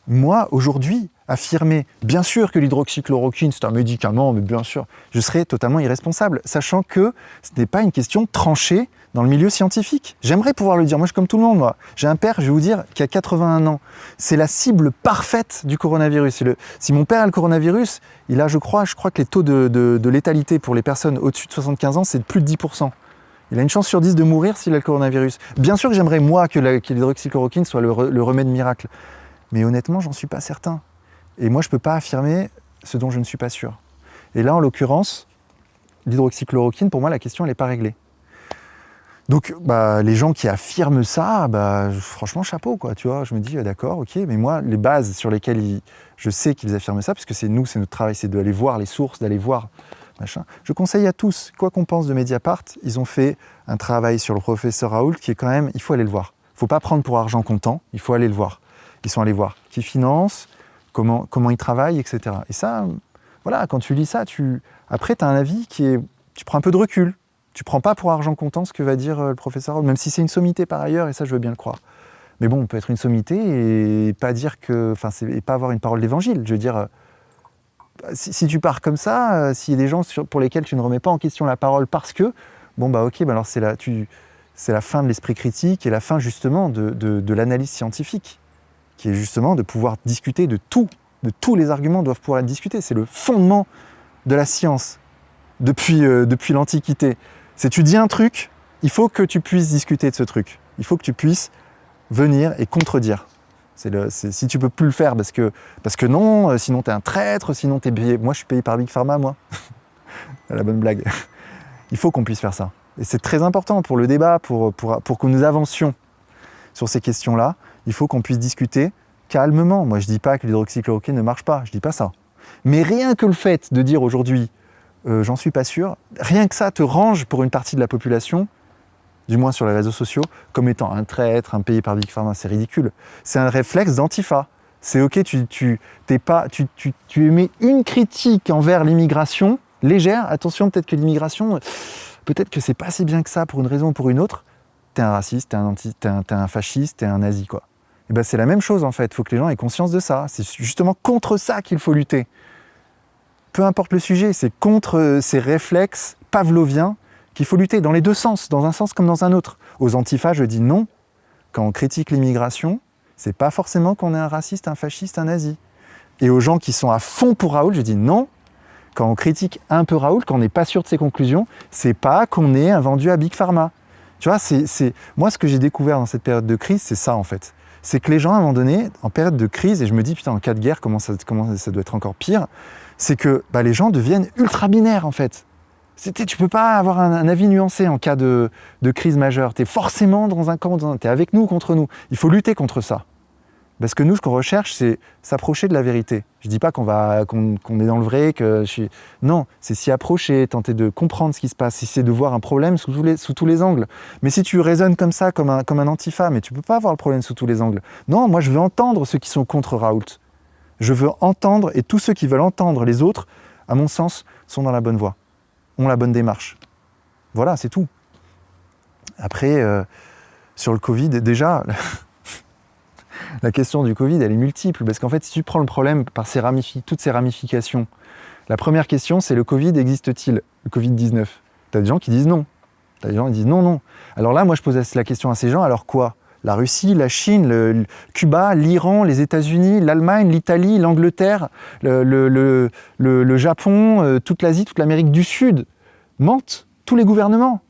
moi, aujourd'hui, affirmer, bien sûr que l'hydroxychloroquine, c'est un médicament, mais bien sûr, je serais totalement irresponsable, sachant que ce n'est pas une question tranchée dans le milieu scientifique. J'aimerais pouvoir le dire. Moi, je suis comme tout le monde, moi. J'ai un père, je vais vous dire, qui a 81 ans. C'est la cible parfaite du coronavirus. Si mon père a le coronavirus, il a, je crois que les taux de létalité pour les personnes au-dessus de 75 ans, c'est de plus de 10%. Il a une chance sur 10 de mourir s'il a le coronavirus. Bien sûr que j'aimerais, moi, que l'hydroxychloroquine soit le remède miracle. Mais honnêtement, j'en suis pas certain. Et moi, je ne peux pas affirmer ce dont je ne suis pas sûr. Et là, en l'occurrence, l'hydroxychloroquine, pour moi, la question, elle n'est pas réglée. Donc, les gens qui affirment ça, franchement, chapeau, quoi, tu vois. Je me dis, d'accord, ok, mais moi, les bases sur lesquelles je sais qu'ils affirment ça, parce que c'est notre travail, c'est d'aller voir les sources, d'aller voir machin. Je conseille à tous, quoi qu'on pense de Mediapart, ils ont fait un travail sur le professeur Raoult qui est quand même, il faut aller le voir. Il ne faut pas prendre pour argent comptant, il faut aller le voir. Ils sont allés voir qui finance, comment ils travaillent, etc. Et ça, voilà, quand tu lis ça, après, tu as un avis tu prends un peu de recul. Tu prends pas pour argent comptant ce que va dire le professeur Raoult, même si c'est une sommité par ailleurs, et ça, je veux bien le croire. Mais bon, on peut être une sommité et pas dire et pas avoir une parole d'évangile. Je veux dire, si tu pars comme ça, s'il y a des gens pour lesquels tu ne remets pas en question la parole parce que, ok, alors c'est la fin de l'esprit critique et la fin justement de l'analyse scientifique, qui est justement de pouvoir discuter de tout. De tous les arguments doivent pouvoir être discutés. C'est le fondement de la science depuis l'Antiquité. C'est tu dis un truc, il faut que tu puisses discuter de ce truc. Il faut que tu puisses venir et contredire. Si tu peux plus le faire parce que non, sinon t'es un traître, sinon t'es payé. Moi, je suis payé par Big Pharma, moi. La bonne blague. Il faut qu'on puisse faire ça. Et c'est très important pour le débat, pour que nous avancions sur ces questions-là. Il faut qu'on puisse discuter calmement. Moi, je ne dis pas que l'hydroxychloroquine ne marche pas, je ne dis pas ça. Mais rien que le fait de dire aujourd'hui, j'en suis pas sûr, rien que ça te range pour une partie de la population, du moins sur les réseaux sociaux, comme étant un traître, un payé par Big Pharma, c'est ridicule. C'est un réflexe d'antifa. C'est ok, tu émets une critique envers l'immigration, légère, attention, peut-être que l'immigration, peut-être que c'est pas si bien que ça pour une raison ou pour une autre, t'es un raciste, t'es un fasciste, t'es un nazi, quoi. Et ben c'est la même chose en fait, il faut que les gens aient conscience de ça. C'est justement contre ça qu'il faut lutter. Peu importe le sujet, c'est contre ces réflexes pavloviens qu'il faut lutter dans les deux sens, dans un sens comme dans un autre. Aux antifas, je dis non. Quand on critique l'immigration, c'est pas forcément qu'on est un raciste, un fasciste, un nazi. Et aux gens qui sont à fond pour Raoul, je dis non. Quand on critique un peu Raoul, quand on n'est pas sûr de ses conclusions, c'est pas qu'on est un vendu à Big Pharma. Tu vois, moi, ce que j'ai découvert dans cette période de crise, c'est ça en fait. C'est que les gens, à un moment donné, en période de crise, et je me dis, putain, en cas de guerre, comment ça doit être encore pire, c'est que les gens deviennent ultra binaires en fait. Tu peux pas avoir un avis nuancé en cas de crise majeure. Tu es forcément dans un camp, tu es avec nous ou contre nous. Il faut lutter contre ça. Parce que nous, ce qu'on recherche, c'est s'approcher de la vérité. Je dis pas qu'on est dans le vrai, Non, c'est s'y approcher, tenter de comprendre ce qui se passe, essayer de voir un problème sous tous les angles. Mais si tu raisonnes comme ça, comme un antifa, mais tu peux pas voir le problème sous tous les angles. Non, moi je veux entendre ceux qui sont contre Raoult. Je veux entendre, et tous ceux qui veulent entendre les autres, à mon sens, sont dans la bonne voie, ont la bonne démarche. Voilà, c'est tout. Après, sur le Covid, déjà... La question du Covid, elle est multiple, parce qu'en fait, si tu prends le problème par toutes ces ramifications, la première question, c'est le Covid existe-t-il, le Covid-19 ? Tu as des gens qui disent non. Tu as des gens qui disent non. Alors là, moi, je pose la question à ces gens, alors quoi ? La Russie, la Chine, Cuba, l'Iran, les États-Unis, l'Allemagne, l'Italie, l'Angleterre, le Japon, toute l'Asie, toute l'Amérique du Sud mentent, tous les gouvernements.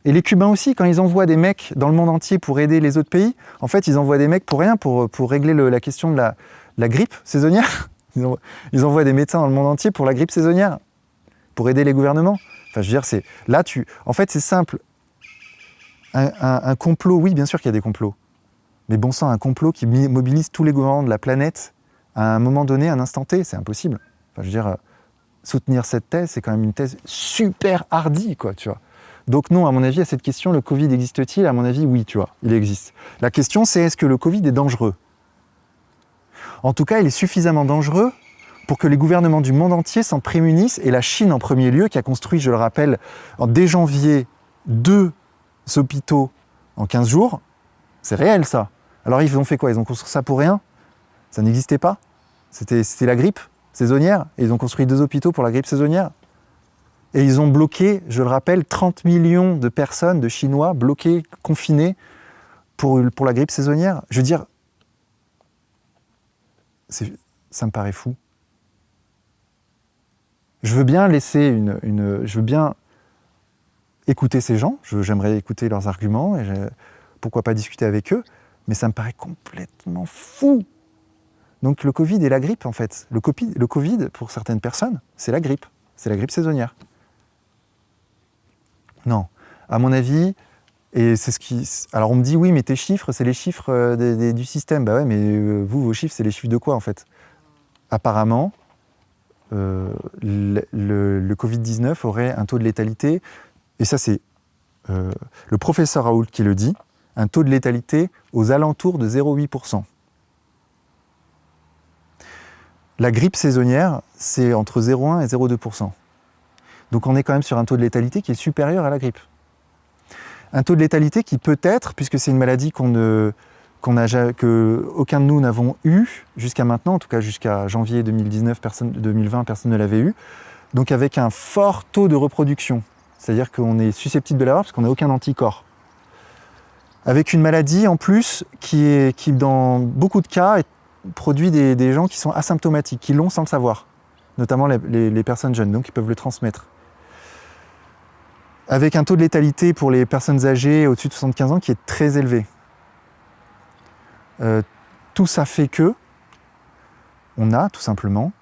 Et les Cubains aussi, quand ils envoient des mecs dans le monde entier pour aider les autres pays, en fait, ils envoient des mecs pour rien, pour régler la question de la grippe saisonnière. Ils envoient des médecins dans le monde entier pour la grippe saisonnière, pour aider les gouvernements. Enfin, je veux dire, en fait, c'est simple. Un complot, oui, bien sûr qu'il y a des complots. Mais bon sang, un complot qui mobilise tous les gouvernements de la planète à un moment donné, à un instant T, c'est impossible. Enfin, je veux dire, soutenir cette thèse, c'est quand même une thèse super hardie, quoi, tu vois. Donc non, à mon avis, à cette question, le Covid existe-t-il ? À mon avis, oui, tu vois, il existe. La question, c'est est-ce que le Covid est dangereux ? En tout cas, il est suffisamment dangereux pour que les gouvernements du monde entier s'en prémunissent, et la Chine en premier lieu, qui a construit, je le rappelle, dès janvier, 2 hôpitaux en 15 jours, c'est réel ça. Alors ils ont fait quoi ? Ils ont construit ça pour rien ? Ça n'existait pas ? C'était la grippe saisonnière, et ils ont construit 2 hôpitaux pour la grippe saisonnière. Et ils ont bloqué, je le rappelle, 30 millions de personnes, de Chinois, bloqués, confinés pour la grippe saisonnière. Je veux dire, ça me paraît fou. Je veux bien laisser je veux bien écouter ces gens, j'aimerais écouter leurs arguments, et pourquoi pas discuter avec eux, mais ça me paraît complètement fou. Donc le Covid et la grippe, en fait. Le Covid, pour certaines personnes, c'est la grippe saisonnière. Non, à mon avis, et c'est ce qui... Alors on me dit, oui, mais tes chiffres, c'est les chiffres du système. Bah ouais, mais vos chiffres, c'est les chiffres de quoi, en fait ? Apparemment, le Covid-19 aurait un taux de létalité, et ça c'est le professeur Raoult qui le dit, un taux de létalité aux alentours de 0,8%. La grippe saisonnière, c'est entre 0,1 et 0,2%. Donc on est quand même sur un taux de létalité qui est supérieur à la grippe. Un taux de létalité qui peut-être, puisque c'est une maladie que aucun de nous n'avons eu jusqu'à maintenant, en tout cas jusqu'à janvier 2020, personne ne l'avait eu, donc avec un fort taux de reproduction. C'est-à-dire qu'on est susceptible de l'avoir parce qu'on n'a aucun anticorps. Avec une maladie en plus qui dans beaucoup de cas, produit des gens qui sont asymptomatiques, qui l'ont sans le savoir, notamment les personnes jeunes, donc ils peuvent le transmettre. Avec un taux de létalité pour les personnes âgées au-dessus de 75 ans qui est très élevé. Tout ça fait que on a tout simplement,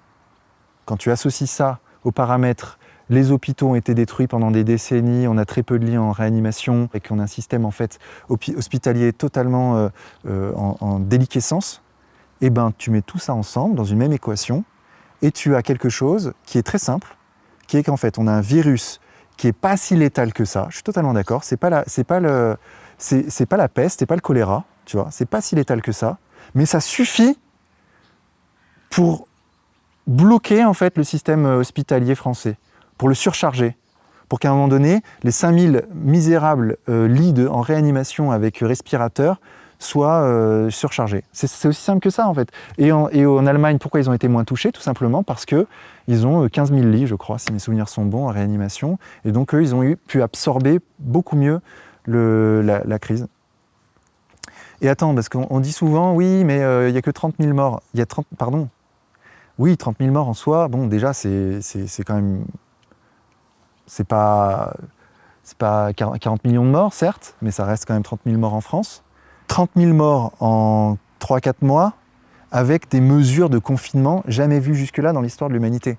quand tu associes ça aux paramètres Les hôpitaux ont été détruits pendant des décennies, on a très peu de lits en réanimation et qu'on a un système en fait hospitalier totalement en déliquescence. Et ben tu mets tout ça ensemble dans une même équation et tu as quelque chose qui est très simple, qui est qu'en fait on a un virus qui est pas si létal que ça. Je suis totalement d'accord. C'est pas la peste, c'est pas le choléra, tu vois. C'est pas si létal que ça, mais ça suffit pour bloquer en fait le système hospitalier français, pour le surcharger, pour qu'à un moment donné, les 5000 misérables lits en réanimation avec respirateur soient surchargés. C'est aussi simple que ça en fait. Et en Allemagne, pourquoi ils ont été moins touchés? Tout simplement parce qu'ils ont 15 000 lits, je crois, si mes souvenirs sont bons, en réanimation. Et donc eux, ils ont pu absorber beaucoup mieux la crise. Et attends, parce qu'on dit souvent, oui, mais il n'y a que 30 000 morts. Il y a 30, pardon. Oui, 30 000 morts en soi, bon, déjà, c'est quand même... C'est pas 40 millions de morts, certes, mais ça reste quand même 30 000 morts en France. 30 000 morts en 3-4 mois, avec des mesures de confinement jamais vues jusque-là dans l'histoire de l'humanité.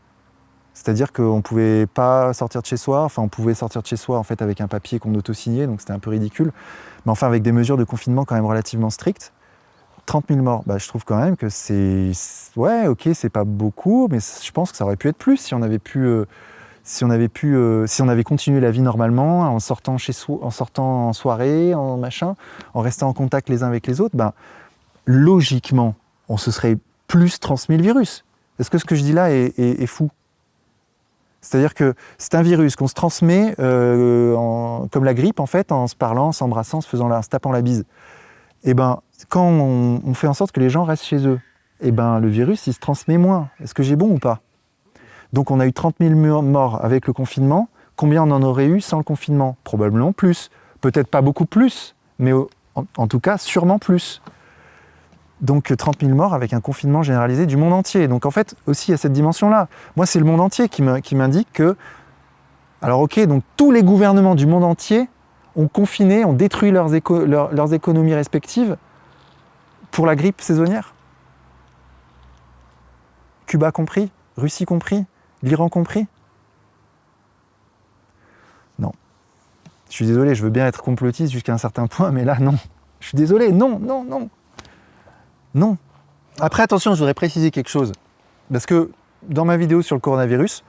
C'est-à-dire qu'on ne pouvait pas sortir de chez soi, enfin on pouvait sortir de chez soi en fait avec un papier qu'on auto-signait, donc c'était un peu ridicule, mais enfin avec des mesures de confinement quand même relativement strictes. 30 000 morts, bah, je trouve quand même que c'est... Ouais, ok, c'est pas beaucoup, mais je pense que ça aurait pu être plus si on avait continué la vie normalement, en sortant chez soi, en sortant en soirée, en machin, en restant en contact les uns avec les autres, bah, logiquement, on se serait plus transmis le virus. Est-ce que ce que je dis là est fou? C'est-à-dire que c'est un virus qu'on se transmet comme la grippe, en fait, en se parlant, en s'embrassant, en se tapant la bise. Et ben, quand on fait en sorte que les gens restent chez eux, et ben, le virus, il se transmet moins. Est-ce que j'ai bon ou pas? Donc on a eu 30 000 morts avec le confinement. Combien on en aurait eu sans le confinement? Probablement plus. Peut-être pas beaucoup plus, mais en tout cas, sûrement plus. Donc 30 000 morts avec un confinement généralisé du monde entier. Donc en fait, aussi, il y a cette dimension-là. Moi, c'est le monde entier qui m'indique que... Alors ok, donc tous les gouvernements du monde entier ont confiné, ont détruit leurs économies respectives pour la grippe saisonnière. Cuba compris, Russie compris, l'Iran compris. Non. Je suis désolé, je veux bien être complotiste jusqu'à un certain point, mais là, non. Je suis désolé, non. Non. Après, attention, je voudrais préciser quelque chose. Parce que dans ma vidéo sur le coronavirus,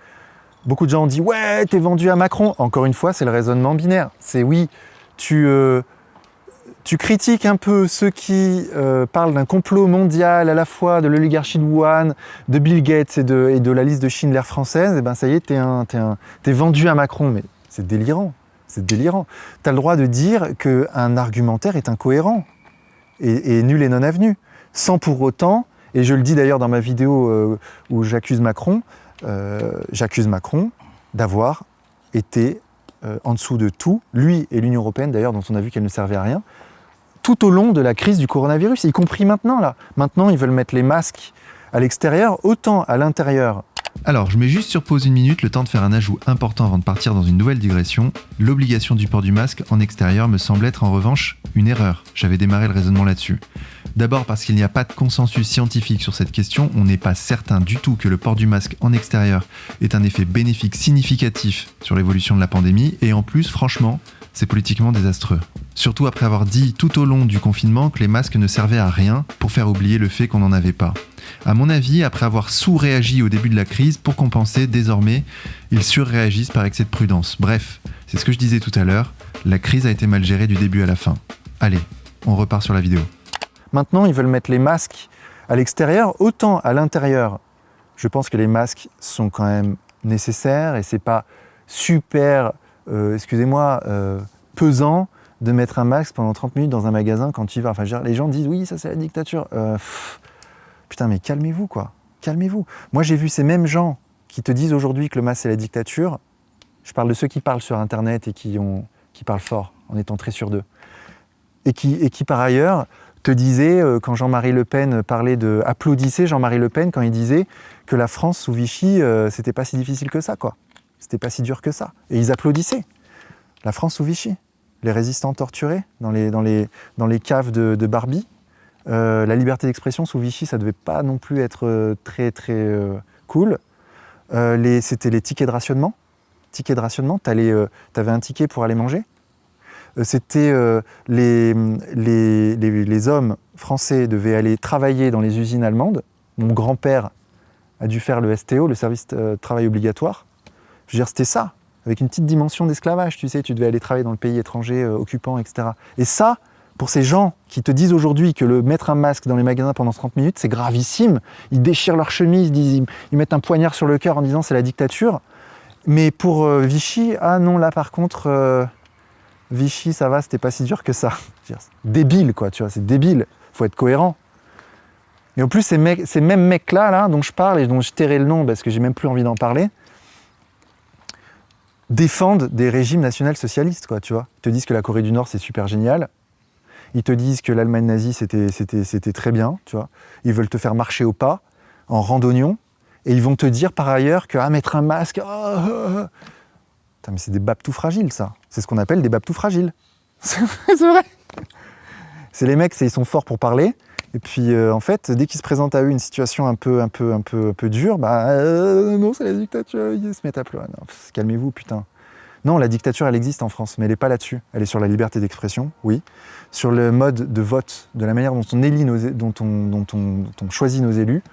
beaucoup de gens ont dit « Ouais, t'es vendu à Macron ». Encore une fois, c'est le raisonnement binaire. C'est oui, tu critiques un peu ceux qui parlent d'un complot mondial, à la fois de l'oligarchie de Wuhan, de Bill Gates et de la liste de Schindler française, et ben ça y est, t'es vendu à Macron. Mais c'est délirant. T'as le droit de dire qu'un argumentaire est incohérent et nul et non avenu. Sans pour autant, et je le dis d'ailleurs dans ma vidéo où j'accuse Macron d'avoir été en dessous de tout, lui et l'Union européenne d'ailleurs, dont on a vu qu'elle ne servait à rien, tout au long de la crise du coronavirus, y compris maintenant là. Maintenant, ils veulent mettre les masques à l'extérieur, autant à l'intérieur. Alors, je mets juste sur pause une minute, le temps de faire un ajout important avant de partir dans une nouvelle digression. L'obligation du port du masque en extérieur me semble être en revanche une erreur. J'avais démarré le raisonnement là-dessus. D'abord parce qu'il n'y a pas de consensus scientifique sur cette question, on n'est pas certain du tout que le port du masque en extérieur ait un effet bénéfique significatif sur l'évolution de la pandémie, et en plus, franchement, c'est politiquement désastreux. Surtout après avoir dit tout au long du confinement que les masques ne servaient à rien pour faire oublier le fait qu'on n'en avait pas. À mon avis, après avoir sous-réagi au début de la crise, pour compenser, désormais, ils surréagissent par excès de prudence. Bref, c'est ce que je disais tout à l'heure, la crise a été mal gérée du début à la fin. Allez, on repart sur la vidéo. Maintenant, ils veulent mettre les masques à l'extérieur, autant à l'intérieur. Je pense que les masques sont quand même nécessaires et c'est pas super, pesant de mettre un masque pendant 30 minutes dans un magasin quand tu y vas. Enfin, les gens disent oui, ça c'est la dictature. Putain, mais calmez-vous quoi. Calmez-vous. Moi, j'ai vu ces mêmes gens qui te disent aujourd'hui que le masque c'est la dictature. Je parle de ceux qui parlent sur Internet et qui parlent fort en étant très sûrs d'eux. Et qui par ailleurs te disaient, quand Jean-Marie Le Pen applaudissait Jean-Marie Le Pen quand il disait que la France sous Vichy, c'était pas si difficile que ça, quoi. C'était pas si dur que ça. Et ils applaudissaient. La France sous Vichy. Les résistants torturés dans les caves de Barbie. La liberté d'expression sous Vichy, ça devait pas non plus être très très cool. C'était les tickets de rationnement. ticket de rationnement. T'avais un ticket pour aller manger. C'était les hommes français devaient aller travailler dans les usines allemandes. Mon grand-père a dû faire le STO, le service travail obligatoire. Je veux dire, c'était ça, avec une petite dimension d'esclavage, tu sais, tu devais aller travailler dans le pays étranger, occupant, etc. Et ça, pour ces gens qui te disent aujourd'hui que mettre un masque dans les magasins pendant 30 minutes, c'est gravissime. Ils déchirent leur chemise, ils mettent un poignard sur le cœur en disant c'est la dictature. Mais pour Vichy, ah non, là par contre, Vichy, ça va, c'était pas si dur que ça. C'est débile, quoi, tu vois, c'est débile. Faut être cohérent. Et en plus, ces mêmes mecs-là, dont je parle et dont je tairai le nom parce que j'ai même plus envie d'en parler, défendent des régimes national-socialistes, quoi, tu vois. Ils te disent que la Corée du Nord, c'est super génial. Ils te disent que l'Allemagne nazie, c'était très bien, tu vois. Ils veulent te faire marcher au pas, en randonnion, et ils vont te dire par ailleurs que mettre un masque, Putain, mais c'est des babes tout fragiles, ça. C'est ce qu'on appelle des babes tout fragiles. C'est vrai. C'est les mecs, ils sont forts pour parler, et puis en fait, dès qu'ils se présentent à eux une situation un peu dure, non, c'est la dictature, ils se mettent à pleurer. Non, calmez-vous, putain. Non, la dictature, elle existe en France, mais elle n'est pas là-dessus. Elle est sur la liberté d'expression, oui. Sur le mode de vote, de la manière dont on élit dont on choisit nos élus,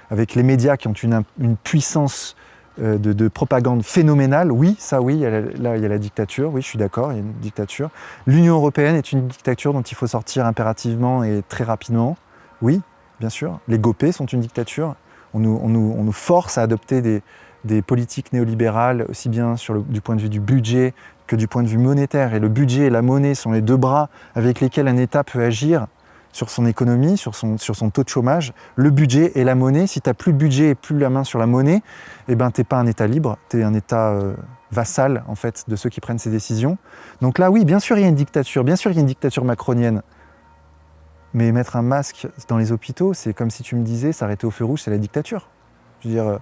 avec les médias qui ont une puissance de propagande phénoménale, oui, ça oui, là il y a la dictature, oui, je suis d'accord, il y a une dictature. L'Union européenne est une dictature dont il faut sortir impérativement et très rapidement, oui, bien sûr. Les GOPÉ sont une dictature. On nous force à adopter des politiques néolibérales, aussi bien du point de vue du budget que du point de vue monétaire. Et le budget et la monnaie sont les deux bras avec lesquels un État peut agir sur son économie, sur son taux de chômage. Le budget et la monnaie, si tu n'as plus de budget et plus la main sur la monnaie, eh ben, tu n'es pas un État libre, tu es un État vassal en fait, de ceux qui prennent ces décisions. Donc là, oui, bien sûr, il y a une dictature, bien sûr, il y a une dictature macronienne. Mais mettre un masque dans les hôpitaux, c'est comme si tu me disais s'arrêter au feu rouge, c'est la dictature. Je veux dire,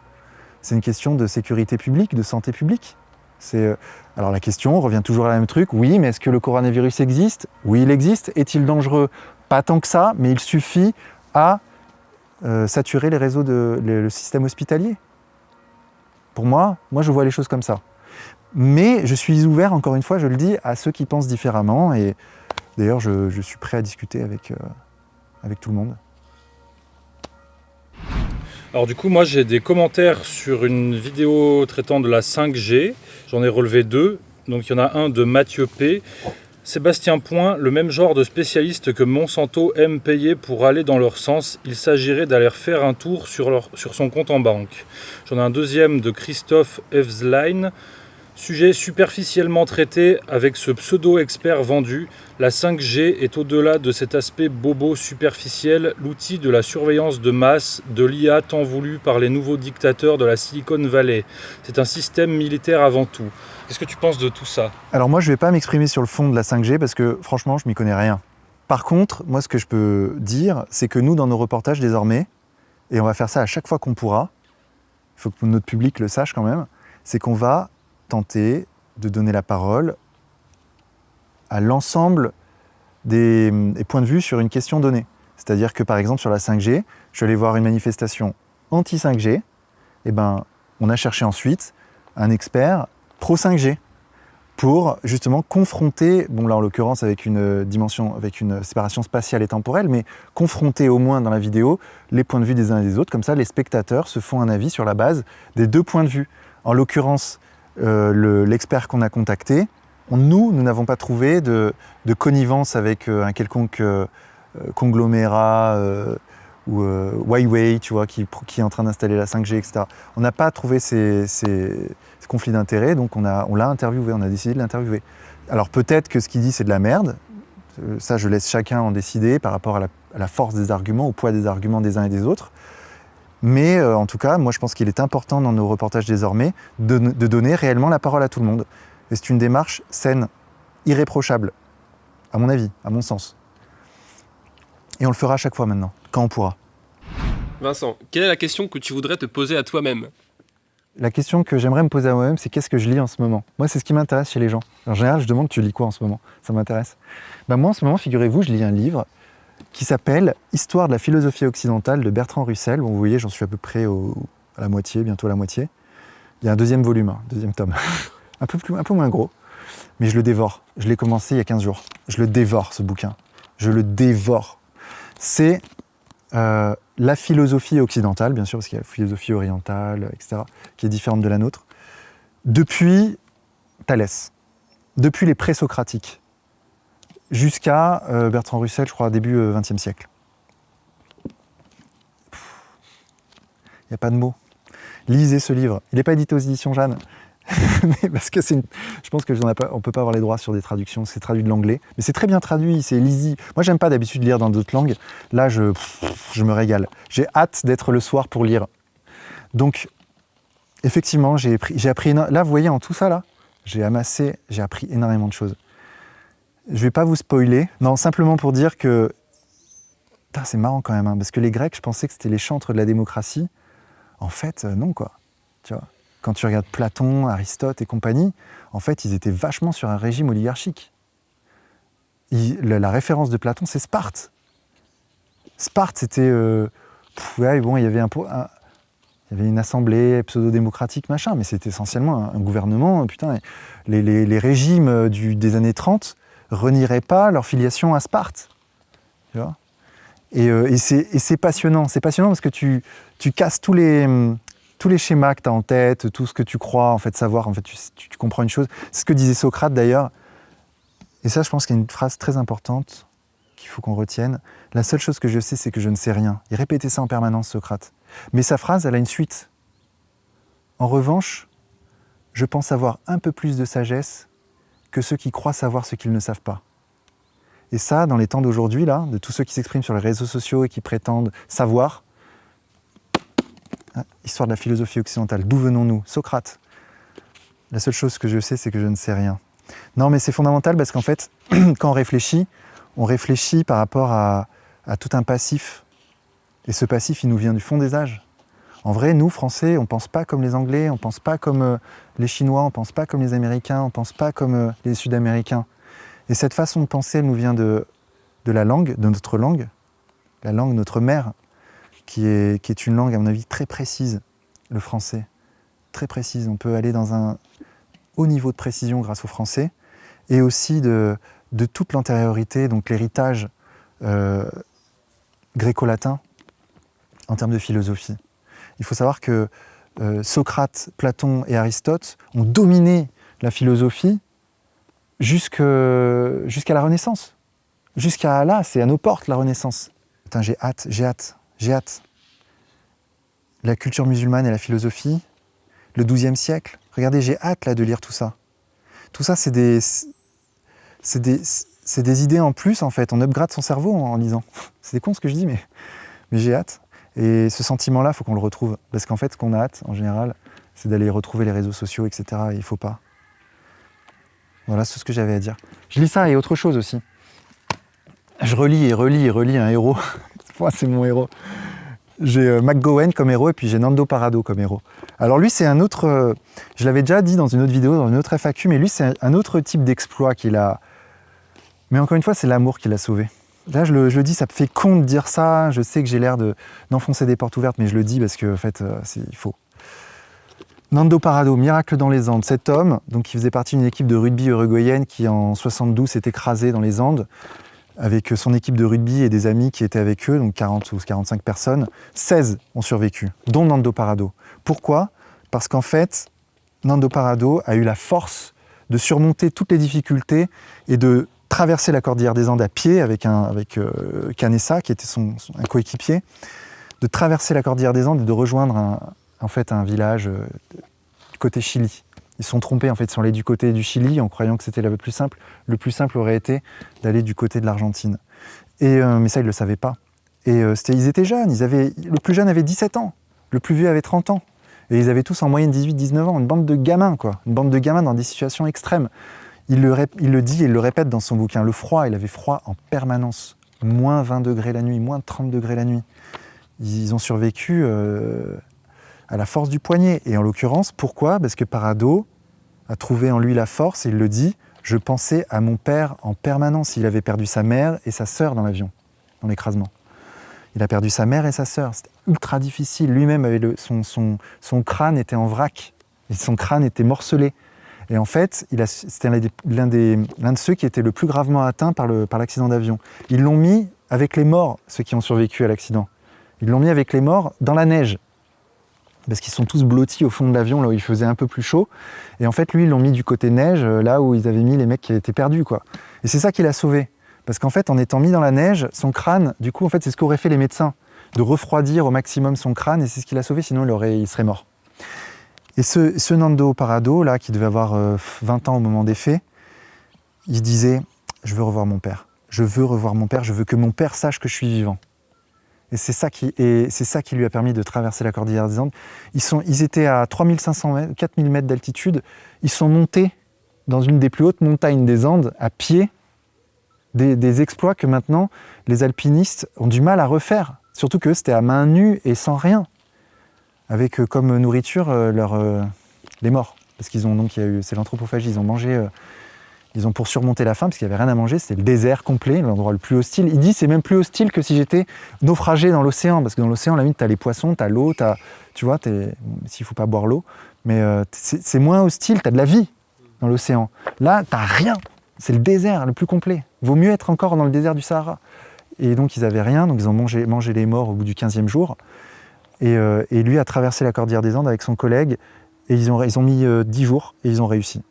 c'est une question de sécurité publique, de santé publique. Alors la question revient toujours à la même truc. Oui, mais est-ce que le coronavirus existe ? Oui, il existe. Est-il dangereux ? Pas tant que ça, mais il suffit à saturer les réseaux le système hospitalier. Pour moi, je vois les choses comme ça. Mais je suis ouvert, encore une fois, je le dis, à ceux qui pensent différemment. Et d'ailleurs, je suis prêt à discuter avec tout le monde. Alors du coup, moi j'ai des commentaires sur une vidéo traitant de la 5G. J'en ai relevé 2. Donc il y en a un de Mathieu P. Sébastien Point, le même genre de spécialiste que Monsanto aime payer pour aller dans leur sens. Il s'agirait d'aller faire un tour sur son compte en banque. J'en ai un deuxième de Christophe Evslein. Sujet superficiellement traité avec ce pseudo-expert vendu. La 5G est au-delà de cet aspect bobo superficiel, l'outil de la surveillance de masse, de l'IA tant voulu par les nouveaux dictateurs de la Silicon Valley. C'est un système militaire avant tout. Qu'est-ce que tu penses de tout ça ? Alors moi, je ne vais pas m'exprimer sur le fond de la 5G parce que franchement, je ne m'y connais rien. Par contre, moi, ce que je peux dire, c'est que nous, dans nos reportages désormais, et on va faire ça à chaque fois qu'on pourra, il faut que notre public le sache quand même, c'est qu'on va tenter de donner la parole à l'ensemble des points de vue sur une question donnée. C'est-à-dire que par exemple sur la 5G, je suis allé voir une manifestation anti-5G, et on a cherché ensuite un expert pro-5G pour justement confronter, là en l'occurrence avec une dimension, avec une séparation spatiale et temporelle, mais confronter au moins dans la vidéo les points de vue des uns et des autres, comme ça les spectateurs se font un avis sur la base des deux points de vue. En l'occurrence, l'expert qu'on a contacté, nous n'avons pas trouvé de connivence avec un quelconque conglomérat ou Huawei, tu vois, qui est en train d'installer la 5G, etc. On n'a pas trouvé ces conflits d'intérêts, donc on l'a interviewé, on a décidé de l'interviewer. Alors peut-être que ce qu'il dit c'est de la merde, ça je laisse chacun en décider par rapport à la force des arguments, au poids des arguments des uns et des autres. Mais en tout cas, moi je pense qu'il est important dans nos reportages désormais de donner réellement la parole à tout le monde. Et c'est une démarche saine, irréprochable, à mon avis, à mon sens. Et on le fera à chaque fois maintenant, quand on pourra. Vincent, quelle est la question que tu voudrais te poser à toi-même ? La question que j'aimerais me poser à moi-même, c'est qu'est-ce que je lis en ce moment ? Moi, c'est ce qui m'intéresse chez les gens. En général, je demande tu lis quoi en ce moment ? Ça m'intéresse. Moi, en ce moment, figurez-vous, je lis un livre qui s'appelle « Histoire de la philosophie occidentale » de Bertrand Russell. Bon, vous voyez, j'en suis à peu près à la moitié, bientôt à la moitié. Il y a un deuxième volume, deuxième tome. un peu moins gros, mais je le dévore. Je l'ai commencé il y a 15 jours. Je le dévore, ce bouquin. Je le dévore. C'est la philosophie occidentale, bien sûr, parce qu'il y a la philosophie orientale, etc., qui est différente de la nôtre, depuis Thalès, depuis les présocratiques, jusqu'à Bertrand Russell, je crois, début XXe siècle. Il n'y a pas de mots. Lisez ce livre. Il n'est pas édité aux éditions Jeanne. Mais parce que je pense qu'on ne peut pas avoir les droits sur des traductions, c'est traduit de l'anglais. Mais c'est très bien traduit, c'est lisible. Moi, j'aime pas d'habitude lire dans d'autres langues. Là, je me régale. J'ai hâte d'être le soir pour lire. Donc, effectivement, j'ai appris là, vous voyez, en tout ça, là, j'ai appris énormément de choses. Je ne vais pas vous spoiler. Non, simplement pour dire que... Putain, c'est marrant quand même, hein, parce que les Grecs, je pensais que c'était les chantres de la démocratie. En fait, non, quoi. Tu vois, quand tu regardes Platon, Aristote et compagnie, en fait, ils étaient vachement sur un régime oligarchique. La référence de Platon, c'est Sparte. Sparte, c'était... ouais, bon, il y avait une assemblée pseudo-démocratique, machin, mais c'était essentiellement un gouvernement. Putain, les régimes des années 30 renieraient pas leur filiation à Sparte. Tu vois ? Et c'est passionnant. C'est passionnant parce que tu casses tous les schémas que tu as en tête, tout ce que tu crois, en fait, savoir. En fait, tu comprends une chose. C'est ce que disait Socrate, d'ailleurs. Et ça, je pense qu'il y a une phrase très importante qu'il faut qu'on retienne. La seule chose que je sais, c'est que je ne sais rien. Il répétait ça en permanence, Socrate. Mais sa phrase, elle a une suite. En revanche, je pense avoir un peu plus de sagesse que ceux qui croient savoir ce qu'ils ne savent pas. Et ça, dans les temps d'aujourd'hui, là, de tous ceux qui s'expriment sur les réseaux sociaux et qui prétendent savoir, histoire de la philosophie occidentale, d'où venons-nous ? Socrate. La seule chose que je sais, c'est que je ne sais rien. Non, mais c'est fondamental parce qu'en fait, quand on réfléchit par rapport à tout un passif. Et ce passif, il nous vient du fond des âges. En vrai, nous, Français, on ne pense pas comme les Anglais, on ne pense pas comme les Chinois, on ne pense pas comme les Américains, on ne pense pas comme les Sud-Américains. Et cette façon de penser, elle nous vient de la langue, de notre langue, la langue, notre mère, qui est une langue, à mon avis, très précise, le français. Très précise. On peut aller dans un haut niveau de précision grâce au français, et aussi de toute l'antériorité, donc l'héritage gréco-latin, en termes de philosophie. Il faut savoir que Socrate, Platon et Aristote ont dominé la philosophie jusqu'à la Renaissance. Jusqu'à là, c'est à nos portes, la Renaissance. Putain, j'ai hâte. La culture musulmane et la philosophie, le XIIe siècle. Regardez, j'ai hâte là de lire tout ça. Tout ça, c'est des idées en plus, en fait. On upgrade son cerveau en lisant. C'est con ce que je dis, mais j'ai hâte. Et ce sentiment-là, il faut qu'on le retrouve. Parce qu'en fait, ce qu'on a hâte, en général, c'est d'aller retrouver les réseaux sociaux, etc. Et il ne faut pas. Voilà, c'est tout ce que j'avais à dire. Je lis ça et autre chose aussi. Je relis un héros. Moi, c'est mon héros. J'ai McGowan comme héros et puis j'ai Nando Parado comme héros. Alors lui, c'est un autre... je l'avais déjà dit dans une autre vidéo, dans une autre FAQ, mais lui, c'est un autre type d'exploit qu'il a... Mais encore une fois, c'est l'amour qui l'a sauvé. Là, je le dis, ça me fait con de dire ça. Je sais que j'ai l'air d'enfoncer des portes ouvertes, mais je le dis parce que, en fait, il faut. Nando Parado, miracle dans les Andes. Cet homme, donc, qui faisait partie d'une équipe de rugby uruguayenne qui, en 72, s'est écrasée dans les Andes avec son équipe de rugby et des amis qui étaient avec eux, donc 40 ou 45 personnes. 16 ont survécu, dont Nando Parado. Pourquoi ? Parce qu'en fait, Nando Parado a eu la force de surmonter toutes les difficultés et de traverser la cordillère des Andes à pied avec Canessa, qui était un coéquipier, de traverser la cordillère des Andes et de rejoindre un village du côté Chili. Ils se sont trompés, en fait, ils sont allés du côté du Chili en croyant que c'était le plus simple. Le plus simple aurait été d'aller du côté de l'Argentine. Mais ça, ils ne le savaient pas. Et ils étaient jeunes, le plus jeune avait 17 ans, le plus vieux avait 30 ans. Et ils avaient tous en moyenne 18-19 ans, une bande de gamins, quoi. Une bande de gamins dans des situations extrêmes. Il le dit et il le répète dans son bouquin. Le froid, il avait froid en permanence. Moins 20 degrés la nuit, moins 30 degrés la nuit. Ils ont survécu à la force du poignet. Et en l'occurrence, pourquoi ? Parce que Parado a trouvé en lui la force, et il le dit, je pensais à mon père en permanence. Il avait perdu sa mère et sa sœur dans l'avion, dans l'écrasement. Il a perdu sa mère et sa sœur. C'était ultra difficile. Lui-même, son crâne était en vrac. Et son crâne était morcelé. Et en fait, c'était l'un de ceux qui était le plus gravement atteint par l'accident d'avion. Ils l'ont mis avec les morts, ceux qui ont survécu à l'accident. Ils l'ont mis avec les morts dans la neige. Parce qu'ils sont tous blottis au fond de l'avion, là où il faisait un peu plus chaud. Et en fait, lui, ils l'ont mis du côté neige, là où ils avaient mis les mecs qui étaient perdus, quoi. Et c'est ça qui l'a sauvé. Parce qu'en fait, en étant mis dans la neige, son crâne, du coup, en fait, c'est ce qu'auraient fait les médecins, de refroidir au maximum son crâne, et c'est ce qui l'a sauvé, sinon il serait mort. Et ce Nando Parrado, là, qui devait avoir 20 ans au moment des faits, il disait « Je veux revoir mon père. Je veux revoir mon père. Je veux que mon père sache que je suis vivant. » Et c'est ça qui lui a permis de traverser la cordillère des Andes. Ils étaient à 3500 mètres, 4000 mètres d'altitude. Ils sont montés dans une des plus hautes montagnes des Andes, à pied, des exploits que maintenant les alpinistes ont du mal à refaire. Surtout que c'était à main nue et sans rien. Avec comme nourriture les morts. Parce c'est l'anthropophagie, ils ont pour surmonter la faim, parce qu'il n'y avait rien à manger, c'était le désert complet, l'endroit le plus hostile. Il dit c'est même plus hostile que si j'étais naufragé dans l'océan, parce que dans l'océan, la limite, tu as les poissons, tu as l'eau, tu vois, s'il ne faut pas boire l'eau, mais c'est moins hostile, tu as de la vie dans l'océan. Là, tu n'as rien, c'est le désert le plus complet. Vaut mieux être encore dans le désert du Sahara. Et donc, ils n'avaient rien, donc ils ont mangé les morts au bout du 15e jour. Et lui a traversé la cordillère des Andes avec son collègue, et ils ont mis 10 jours, et ils ont réussi.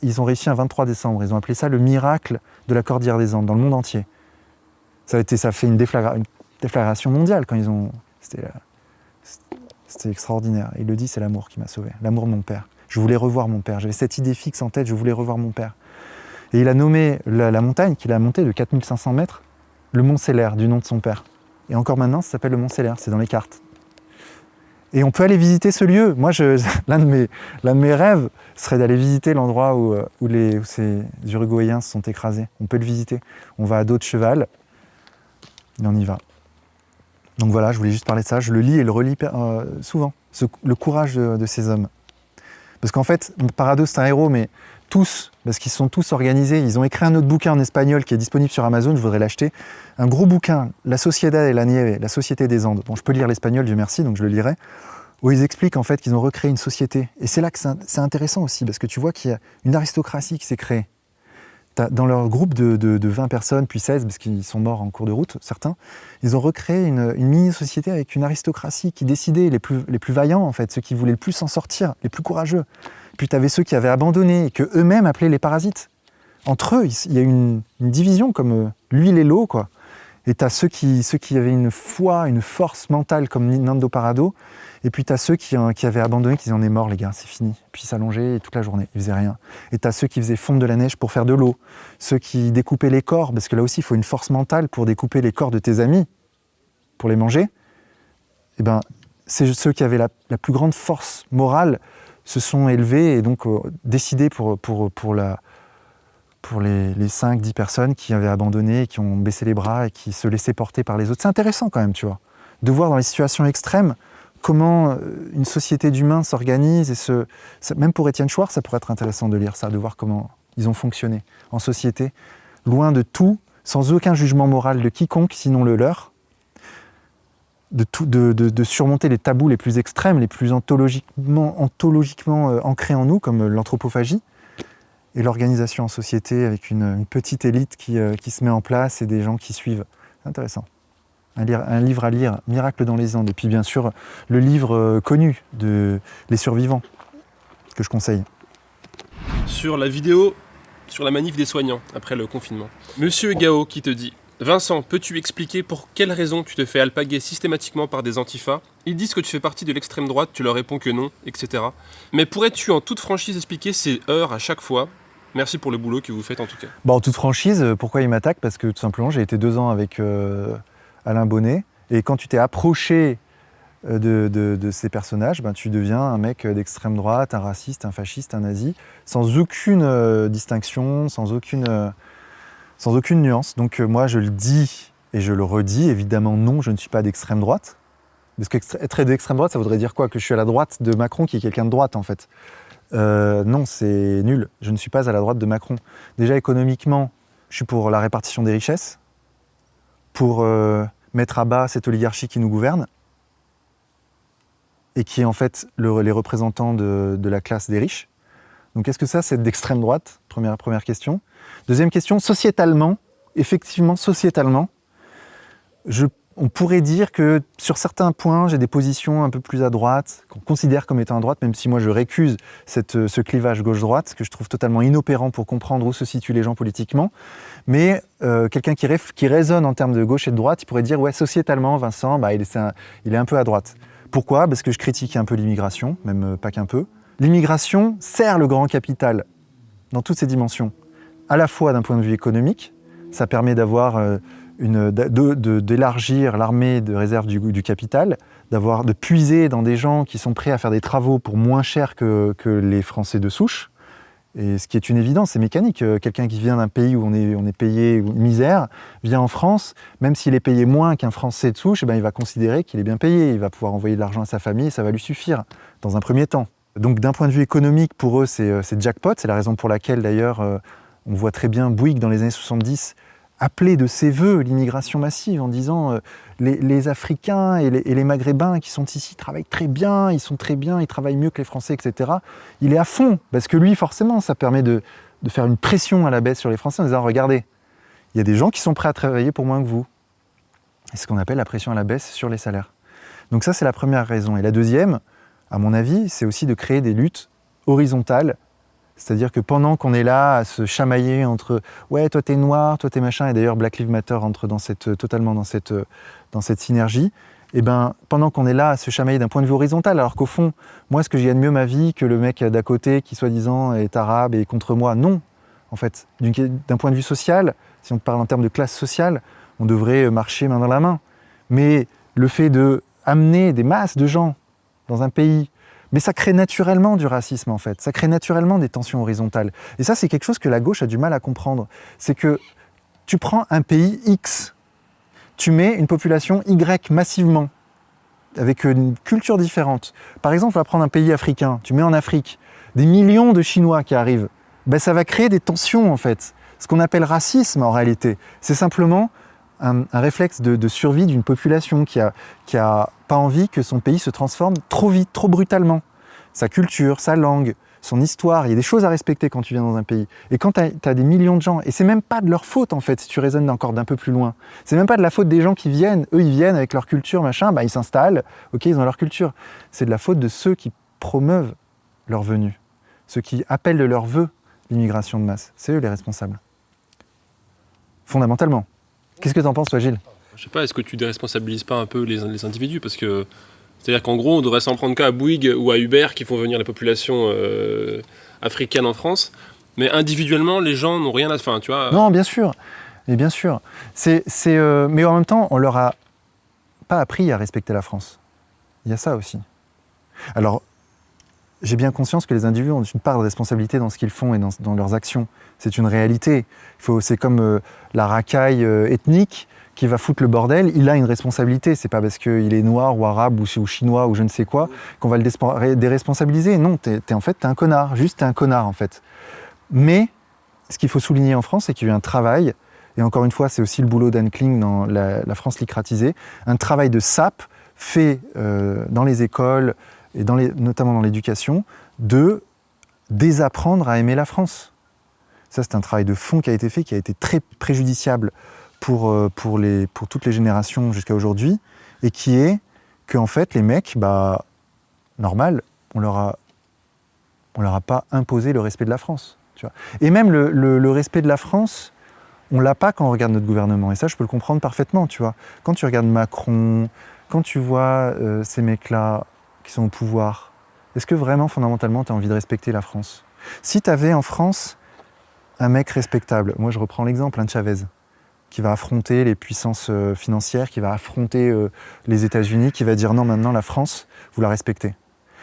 Ils ont réussi un 23 décembre, ils ont appelé ça le miracle de la cordillère des Andes, dans le monde entier. Ça a fait une déflagration mondiale quand ils ont... C'était extraordinaire. Et il le dit, c'est l'amour qui m'a sauvé, l'amour de mon père. Je voulais revoir mon père, j'avais cette idée fixe en tête, je voulais revoir mon père. Et il a nommé la montagne qu'il a montée de 4500 mètres, le Mont Seller, du nom de son père. Et encore maintenant, ça s'appelle le Mont Seller, c'est dans les cartes. Et on peut aller visiter ce lieu. Moi, l'un de mes rêves serait d'aller visiter l'endroit où ces Uruguayens se sont écrasés. On peut le visiter. On va à dos de cheval et on y va. Donc voilà, je voulais juste parler de ça. Je le lis et le relis souvent, le courage de ces hommes. Parce qu'en fait, Parrado, c'est un héros, mais tous, parce qu'ils sont tous organisés. Ils ont écrit un autre bouquin en espagnol qui est disponible sur Amazon, je voudrais l'acheter. Un gros bouquin, La Sociedad de la Nieve, la Société des Andes. Bon, je peux lire l'espagnol, Dieu merci, donc je le lirai. Où ils expliquent en fait qu'ils ont recréé une société. Et c'est là que c'est intéressant aussi, parce que tu vois qu'il y a une aristocratie qui s'est créée. Dans leur groupe de 20 personnes, puis 16, parce qu'ils sont morts en cours de route, certains, ils ont recréé une mini-société avec une aristocratie qui décidait, les plus vaillants en fait, ceux qui voulaient le plus s'en sortir, les plus courageux. Puis tu avais ceux qui avaient abandonné et que eux-mêmes appelaient les parasites. Entre eux, il y a une division comme l'huile et l'eau, quoi. Et tu as ceux qui avaient une foi, une force mentale comme Nando Parrado, et puis tu as ceux qui avaient abandonné, qui disaient on est mort les gars, c'est fini. Puis ils s'allongeaient toute la journée, ils faisaient rien. Et tu as ceux qui faisaient fondre de la neige pour faire de l'eau, ceux qui découpaient les corps, parce que là aussi il faut une force mentale pour découper les corps de tes amis, pour les manger. Et ben, c'est ceux qui avaient la plus grande force morale se sont élevés et donc décidés pour les 5-10 personnes qui avaient abandonné, qui ont baissé les bras et qui se laissaient porter par les autres. C'est intéressant quand même, tu vois, de voir dans les situations extrêmes comment une société d'humains s'organise. Même pour Étienne Chouard, ça pourrait être intéressant de lire ça, de voir comment ils ont fonctionné en société, loin de tout, sans aucun jugement moral de quiconque, sinon le leur, de surmonter les tabous les plus extrêmes, les plus ontologiquement ancrés en nous, comme l'anthropophagie, et l'organisation en société avec une petite élite qui se met en place et des gens qui suivent. C'est intéressant. Un livre à lire, Miracle dans les Andes. Et puis bien sûr, le livre connu de Les Survivants, que je conseille. Sur la vidéo, sur la manif des soignants, après le confinement. Monsieur Gao qui te dit « Vincent, peux-tu expliquer pour quelles raisons tu te fais alpaguer systématiquement par des antifas ? Ils disent que tu fais partie de l'extrême droite, tu leur réponds que non, etc. Mais pourrais-tu en toute franchise expliquer ces heurts à chaque fois ? Merci pour le boulot que vous faites en tout cas. » En toute franchise, pourquoi ils m'attaquent ? Parce que tout simplement, j'ai été 2 ans avec Alain Bonnet. Et quand tu t'es approché de ces personnages, tu deviens un mec d'extrême droite, un raciste, un fasciste, un nazi, sans aucune distinction, sans aucune nuance. Donc moi, je le dis et je le redis, évidemment non, je ne suis pas d'extrême droite. Parce qu'être d'extrême droite, ça voudrait dire quoi ? Que je suis à la droite de Macron, qui est quelqu'un de droite en fait. Non, c'est nul. Je ne suis pas à la droite de Macron. Déjà, économiquement, je suis pour la répartition des richesses, pour mettre à bas cette oligarchie qui nous gouverne et qui est en fait les représentants de la classe des riches. Donc est-ce que ça, c'est d'extrême droite? Première question. Deuxième question, sociétalement, effectivement, sociétalement, on pourrait dire que sur certains points, j'ai des positions un peu plus à droite, qu'on considère comme étant à droite, même si moi je récuse ce clivage gauche-droite, que je trouve totalement inopérant pour comprendre où se situent les gens politiquement. Mais quelqu'un qui raisonne en termes de gauche et de droite, il pourrait dire, ouais, sociétalement, Vincent, il est un peu à droite. Pourquoi? Parce que je critique un peu l'immigration, même pas qu'un peu. L'immigration sert le grand capital dans toutes ses dimensions. À la fois d'un point de vue économique, ça permet d'avoir d'élargir l'armée de réserve du capital, de puiser dans des gens qui sont prêts à faire des travaux pour moins cher que les Français de souche. Et ce qui est une évidence, c'est mécanique. Quelqu'un qui vient d'un pays où on est payé misère, vient en France, même s'il est payé moins qu'un Français de souche, il va considérer qu'il est bien payé. Il va pouvoir envoyer de l'argent à sa famille et ça va lui suffire, dans un premier temps. Donc d'un point de vue économique, pour eux, c'est jackpot. C'est la raison pour laquelle, d'ailleurs, on voit très bien Bouygues, dans les années 70, appeler de ses voeux l'immigration massive en disant les Africains et les Maghrébins qui sont ici travaillent très bien, ils travaillent mieux que les Français, etc. Il est à fond, parce que lui, forcément, ça permet de faire une pression à la baisse sur les Français en disant, regardez, il y a des gens qui sont prêts à travailler pour moins que vous. C'est ce qu'on appelle la pression à la baisse sur les salaires. Donc ça, c'est la première raison. Et la deuxième, à mon avis, c'est aussi de créer des luttes horizontales. C'est-à-dire que pendant qu'on est là à se chamailler entre « ouais, toi t'es noir, toi t'es machin », et d'ailleurs Black Lives Matter entre totalement dans cette synergie, et pendant qu'on est là à se chamailler d'un point de vue horizontal, alors qu'au fond, moi, est-ce que je gagne mieux ma vie que le mec d'à côté qui, soi-disant, est arabe et contre moi? Non, en fait. D'un point de vue social, si on parle en termes de classe sociale, on devrait marcher main dans la main. Mais le fait d'amener des masses de gens dans un pays, mais ça crée naturellement du racisme, en fait. Ça crée naturellement des tensions horizontales. Et ça, c'est quelque chose que la gauche a du mal à comprendre. C'est que tu prends un pays X, tu mets une population Y massivement, avec une culture différente. Par exemple, on va prendre un pays africain, tu mets en Afrique des millions de Chinois qui arrivent. Ça va créer des tensions, en fait. Ce qu'on appelle racisme, en réalité, c'est simplement un réflexe de survie d'une population qui a pas envie que son pays se transforme trop vite, trop brutalement. Sa culture, sa langue, son histoire, il y a des choses à respecter quand tu viens dans un pays. Et quand tu as des millions de gens, et c'est même pas de leur faute en fait, si tu raisonnes encore d'un peu plus loin, c'est même pas de la faute des gens qui viennent, eux ils viennent avec leur culture, machin, ils s'installent, ok, ils ont leur culture. C'est de la faute de ceux qui promeuvent leur venue, ceux qui appellent de leur vœu l'immigration de masse. C'est eux les responsables. Fondamentalement. Qu'est-ce que t'en penses toi, Gilles? Je sais pas, est-ce que tu déresponsabilises pas un peu les individus? Parce que, c'est-à-dire qu'en gros, on devrait s'en prendre qu'à Bouygues ou à Uber qui font venir les populations africaines en France, mais individuellement, les gens n'ont rien à faire, tu vois. Non, bien sûr, mais bien sûr. Mais en même temps, on leur a pas appris à respecter la France. Il y a ça aussi. Alors, j'ai bien conscience que les individus ont une part de responsabilité dans ce qu'ils font et dans leurs actions. C'est une réalité. C'est comme la racaille ethnique qui va foutre le bordel, il a une responsabilité. C'est pas parce qu'il est noir ou arabe ou chinois ou je ne sais quoi qu'on va le déresponsabiliser. Non, en fait, t'es un connard. Juste, t'es un connard, en fait. Mais ce qu'il faut souligner en France, c'est qu'il y a eu un travail, et encore une fois, c'est aussi le boulot d'Anne Kling dans la France licratisée, un travail de sape fait dans les écoles, et notamment dans l'éducation, de désapprendre à aimer la France. Ça, c'est un travail de fond qui a été fait, qui a été très préjudiciable pour toutes les générations jusqu'à aujourd'hui, et qui est qu'en fait, les mecs, normal, on leur a pas imposé le respect de la France. Tu vois. Et même le respect de la France, on l'a pas quand on regarde notre gouvernement, et ça, je peux le comprendre parfaitement, tu vois. Quand tu regardes Macron, quand tu vois ces mecs-là qui sont au pouvoir, est-ce que vraiment, fondamentalement, tu as envie de respecter la France? Si tu avais en France un mec respectable, moi je reprends l'exemple, Chavez, qui va affronter les puissances financières, qui va affronter les États-Unis, qui va dire non, maintenant la France, vous la respectez.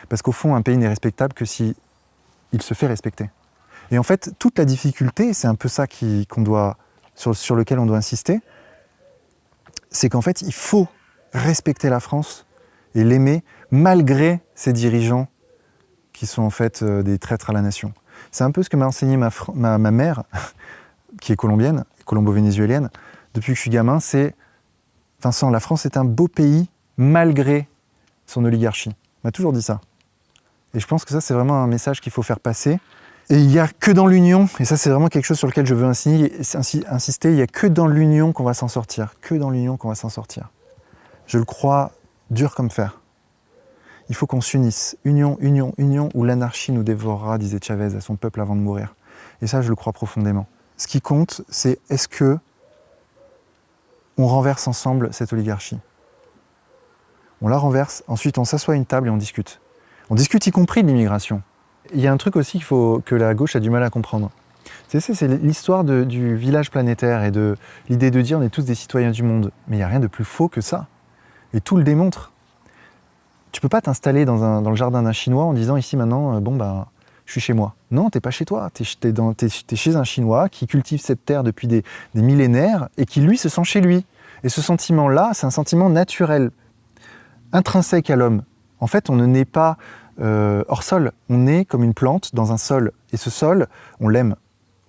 Parce qu'au fond, un pays n'est respectable que si il se fait respecter. Et en fait, toute la difficulté, c'est un peu ça sur lequel on doit insister, c'est qu'en fait, il faut respecter la France et l'aimer malgré ses dirigeants qui sont en fait des traîtres à la nation. C'est un peu ce que m'a enseigné ma mère, qui est colombienne, colombo-vénézuélienne, depuis que je suis gamin, c'est « Vincent, la France est un beau pays malgré son oligarchie ». Elle m'a toujours dit ça. Et je pense que ça, c'est vraiment un message qu'il faut faire passer. Et il n'y a que dans l'union, et ça c'est vraiment quelque chose sur lequel je veux insister, il n'y a que dans l'union qu'on va s'en sortir, que dans l'union qu'on va s'en sortir. Je le crois dur comme fer. Il faut qu'on s'unisse, union, union, union, ou l'anarchie nous dévorera, disait Chavez à son peuple avant de mourir. Et ça je le crois profondément. Ce qui compte, c'est est-ce que on renverse ensemble cette oligarchie. On la renverse, ensuite on s'assoit à une table et on discute. On discute y compris de l'immigration. Il y a un truc aussi que la gauche a du mal à comprendre. C'est l'histoire du village planétaire et de l'idée de dire on est tous des citoyens du monde. Mais il n'y a rien de plus faux que ça. Et tout le démontre. Tu peux pas t'installer dans le jardin d'un Chinois en disant ici maintenant, je suis chez moi. Non, t'es pas chez toi. T'es chez un Chinois qui cultive cette terre depuis des millénaires et qui lui se sent chez lui. Et ce sentiment-là, c'est un sentiment naturel, intrinsèque à l'homme. En fait, on ne naît pas hors sol. On naît comme une plante dans un sol. Et ce sol, on l'aime,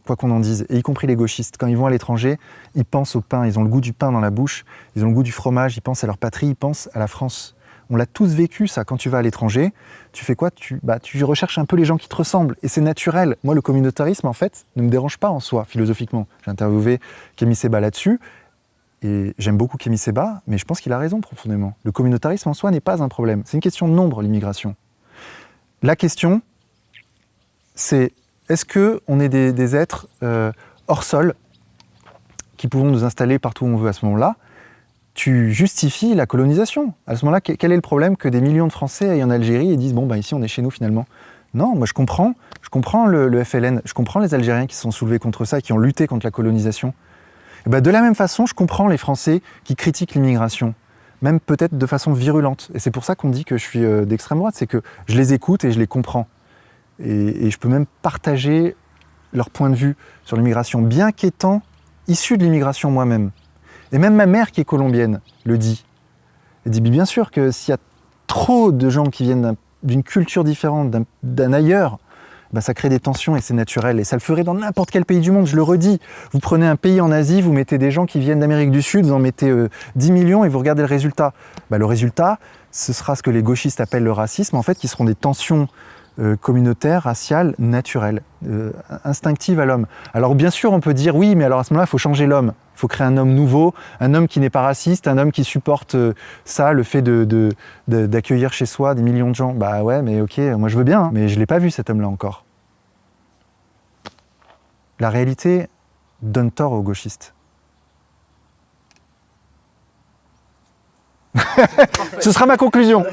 quoi qu'on en dise. Et y compris les gauchistes. Quand ils vont à l'étranger, ils pensent au pain. Ils ont le goût du pain dans la bouche. Ils ont le goût du fromage. Ils pensent à leur patrie. Ils pensent à la France. On l'a tous vécu, ça. Quand tu vas à l'étranger, tu fais quoi ? Tu recherches un peu les gens qui te ressemblent. Et c'est naturel. Moi, le communautarisme, en fait, ne me dérange pas en soi, philosophiquement. J'ai interviewé Kémy Séba là-dessus. Et j'aime beaucoup Kémy Séba, mais je pense qu'il a raison profondément. Le communautarisme en soi n'est pas un problème. C'est une question de nombre, l'immigration. La question, c'est est-ce qu'on est des êtres hors sol qui pouvons nous installer partout où on veut à ce moment-là ? Tu justifies la colonisation. À ce moment-là, quel est le problème que des millions de Français aillent en Algérie et disent ici on est chez nous finalement ? Non, moi je comprends le FLN, je comprends les Algériens qui se sont soulevés contre ça, qui ont lutté contre la colonisation. Et de la même façon, je comprends les Français qui critiquent l'immigration, même peut-être de façon virulente. Et c'est pour ça qu'on dit que je suis d'extrême droite, c'est que je les écoute et je les comprends. Et je peux même partager leur point de vue sur l'immigration, bien qu'étant issu de l'immigration moi-même. Et même ma mère, qui est colombienne, le dit. Elle dit bien sûr que s'il y a trop de gens qui viennent d'une culture différente, d'un ailleurs, ça crée des tensions et c'est naturel. Et ça le ferait dans n'importe quel pays du monde, je le redis. Vous prenez un pays en Asie, vous mettez des gens qui viennent d'Amérique du Sud, vous en mettez 10 millions et vous regardez le résultat. Le résultat, ce sera ce que les gauchistes appellent le racisme, en fait, qui seront des tensions communautaires, raciales, naturelles, instinctives à l'homme. Alors bien sûr, on peut dire oui, mais alors à ce moment-là, il faut changer l'homme. Il faut créer un homme nouveau, un homme qui n'est pas raciste, un homme qui supporte ça, le fait d'accueillir chez soi des millions de gens. Ouais, mais ok, moi je veux bien, mais je ne l'ai pas vu cet homme-là encore. La réalité donne tort aux gauchistes. Ce sera ma conclusion.